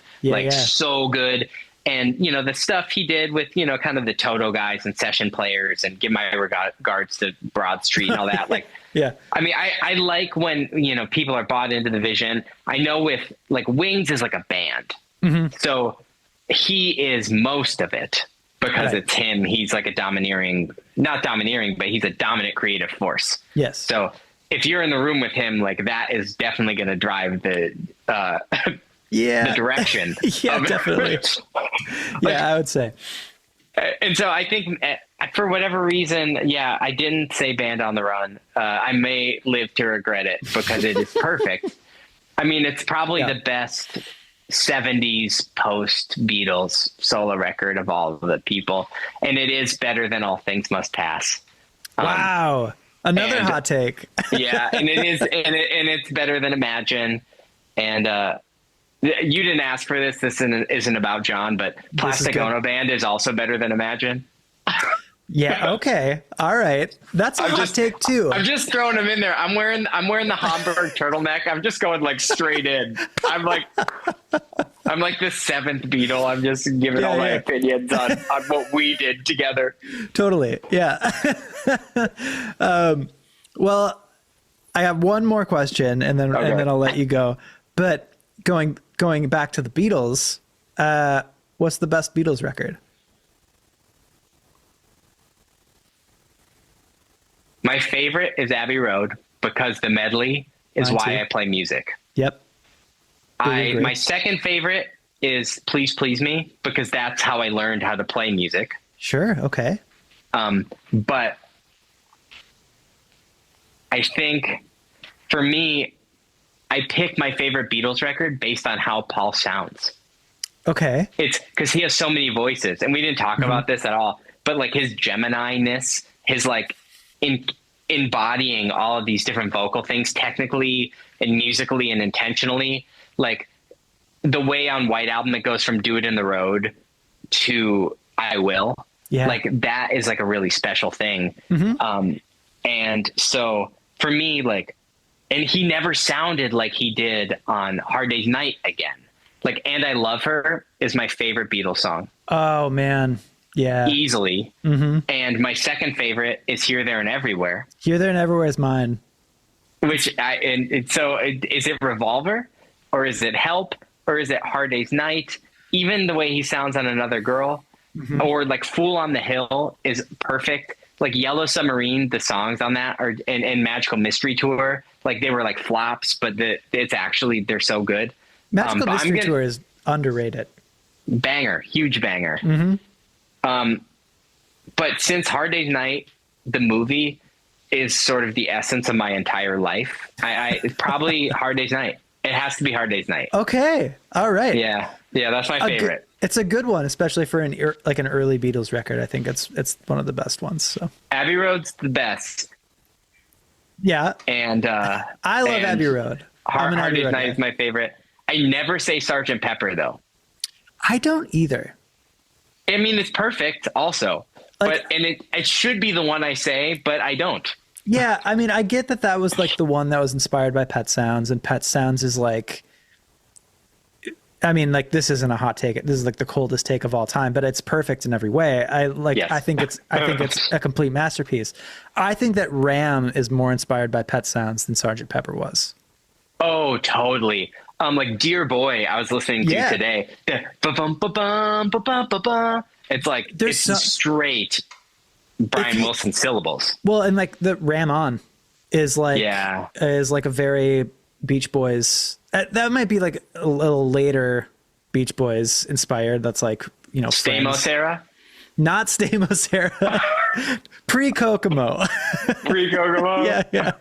So good. And, the stuff he did with, kind of the Toto guys and session players and Give My Regards to Broad Street and all that. Like, I mean, I like when, people are bought into the vision. I know with like Wings is like a band. So he is most of it because it's him. He's like not domineering, but he's a dominant creative force. Yes. So if you're in the room with him, like that is definitely going to drive the direction. Definitely. I would say. And so I think for whatever reason, I didn't say Band on the Run. I may live to regret it because it is perfect. I mean, it's probably the best 70s post Beatles solo record of all of the people. And it is better than All Things Must Pass. Wow. Another hot take. And it is, and it's better than Imagine. And you didn't ask for this. This isn't about John, but Plastic Ono Band is also better than Imagine. Okay. All right. That's a hot take too. I'm just throwing them in there. I'm wearing the Hamburg turtleneck. I'm just going like straight in. I'm like the seventh Beatle. I'm just giving all my opinions on what we did together. Totally. Yeah. Well, I have one more question and then I'll let you go. But going back to the Beatles, what's the best Beatles record? My favorite is Abbey Road because the medley is Mine why too. I play music. Yep. Totally agree. My second favorite is Please Please Me because that's how I learned how to play music. Sure. Okay. But I think for me, I pick my favorite Beatles record based on how Paul sounds. Okay. It's because he has so many voices, and we didn't talk about this at all, but like his Gemini-ness, his like embodying all of these different vocal things technically and musically and intentionally, like the way on White Album it goes from Do It in the Road to I Will. Yeah. Like that is like a really special thing. And so for me, like, and he never sounded like he did on Hard Day's Night again. Like, And I Love Her is my favorite Beatles song. Oh man. Yeah. Easily. And my second favorite is Here, There, and Everywhere. Here, There, and Everywhere is mine. Which is it Revolver, or is it Help, or is it Hard Day's Night? Even the way he sounds on Another Girl, or like Fool on the Hill is perfect. Like Yellow Submarine, the songs on that are and Magical Mystery Tour, like they were like flops, but it's actually they're so good. Magical Mystery Tour is underrated. Banger, huge banger. But since Hard Day's Night, the movie is sort of the essence of my entire life. It's probably Hard Day's Night. It has to be Hard Day's Night. Okay. All right. Yeah, that's my favorite. It's a good one, especially for an early Beatles record. I think it's one of the best ones. So Abbey Road's the best. Yeah. And I love Abbey Road. Hard Day's Night is my favorite. I never say Sgt. Pepper though. I don't either. I mean, it's perfect also, but it should be the one I say, but I don't. Yeah, I mean, I get that was like the one that was inspired by Pet Sounds, and Pet Sounds is like, I mean, like this isn't a hot take. This is like the coldest take of all time, but it's perfect in every way. Yes. I think it's a complete masterpiece. I think that Ram is more inspired by Pet Sounds than Sgt. Pepper was. Oh, totally. Like Dear Boy, I was listening to today. It's like straight Brian Wilson syllables. Well, and like the Ram On is like a very Beach Boys. That might be like a little later Beach Boys inspired. That's like, you know, Stamos era? Not Stamos era. Pre-Kokomo. Pre-Kokomo? Yeah.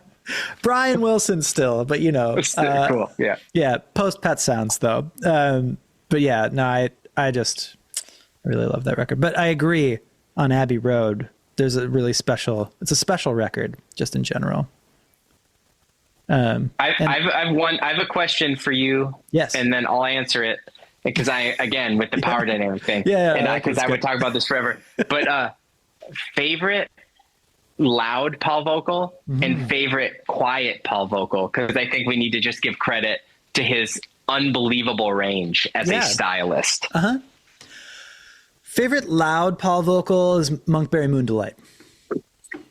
Brian Wilson still, but you know, cool. Yeah. Post Pet Sounds though. But yeah, no, I really love that record. But I agree on Abbey Road. It's a special record just in general. I have a question for you. Yes. And then I'll answer it because with the power dynamic thing. Because I would talk about this forever. But favorite loud Paul vocal and favorite quiet Paul vocal, because I think we need to just give credit to his unbelievable range as a stylist. Favorite loud Paul vocal is Monkberry Moon Delight.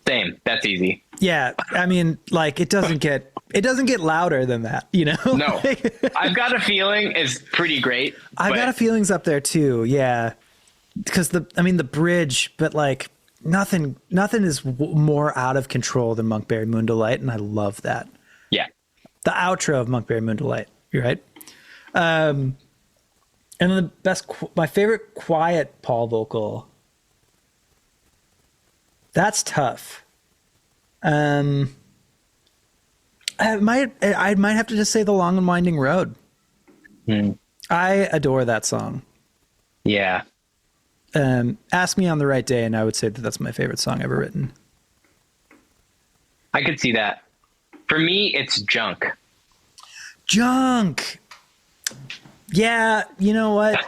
Same. That's easy. Yeah, I mean, like it doesn't get louder than that, you know? No. I've Got a Feeling is pretty great. I've Got a Feeling's up there too. Yeah. Because the bridge, but like nothing is more out of control than Monkberry Moon Delight, and I love that. Yeah. The outro of Monkberry Moon Delight. You're right. And then my favorite quiet Paul vocal. That's tough. I might have to just say The Long and Winding Road. I adore that song. Yeah. Ask Me on the Right Day, and I would say that's my favorite song ever written. I could see that. For me, it's Junk. Junk. Yeah, you know what?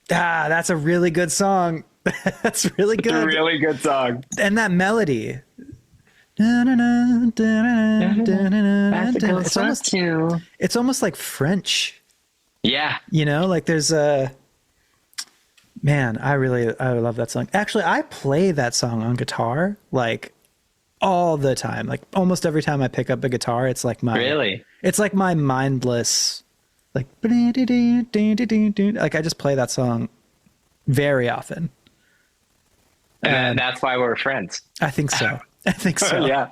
That's a really good song. That's really good. It's a really good song. And that melody. It's almost like French. Yeah. You know, like there's I love that song. Actually, I play that song on guitar like all the time. Like almost every time I pick up a guitar, it's like it's like my mindless like I just play that song very often. And that's why we're friends. I think so. I think so. Yeah.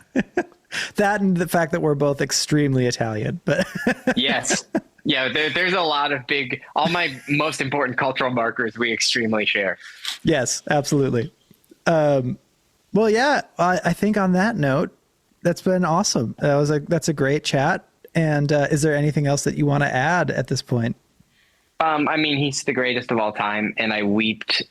That and the fact that we're both extremely Italian, but Yes. Yeah, there's a lot of all my most important cultural markers we extremely share. yes, absolutely. Well, yeah, I think on that note, that's been awesome. That's a great chat. And is there anything else that you want to add at this point? I mean, he's the greatest of all time, and I wept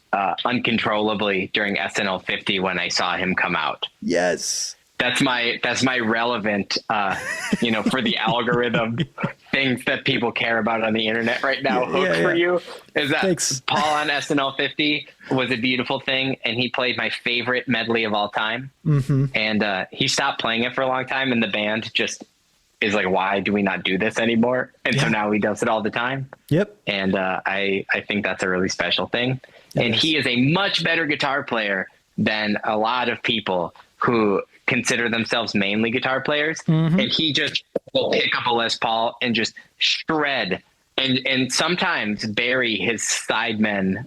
uncontrollably during SNL 50 when I saw him come out. Yes. That's my relevant, for the algorithm things that people care about on the internet right now. Hook for you is that Thanks. Paul on SNL 50 was a beautiful thing, and he played my favorite medley of all time. Mm-hmm. And he stopped playing it for a long time, and the band just is like, why do we not do this anymore? And so now he does it all the time. Yep. And I think that's a really special thing. And he is a much better guitar player than a lot of people who consider themselves mainly guitar players. Mm-hmm. And he just will pick up a Les Paul and just shred and sometimes bury his sidemen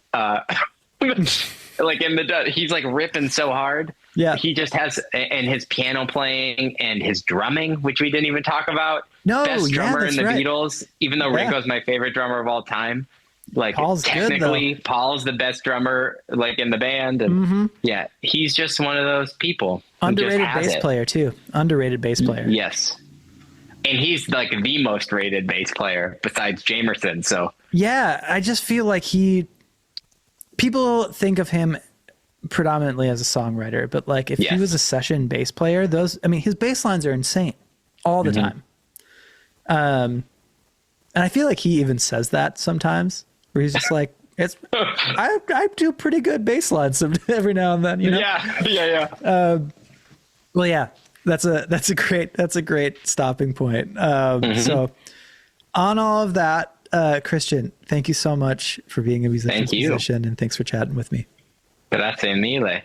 like he's like ripping so hard. Yeah. He just has, and his piano playing and his drumming, which we didn't even talk about. No, best drummer in the right. Beatles, even though Ringo's my favorite drummer of all time. Like Paul's technically good, Paul's the best drummer like in the band. And he's just one of those people. Underrated bass player too. Underrated bass player. Yes. And he's like the most rated bass player besides Jamerson. So yeah, I just feel like people think of him predominantly as a songwriter, but like if he was a session bass player, his bass lines are insane all the time. And I feel like he even says that sometimes where he's just like, I do pretty good bass lines every now and then, Yeah. Well, yeah, that's a great stopping point. So on all of that, Christian, thank you so much for being a musician, and thanks for chatting with me. Grazie mille.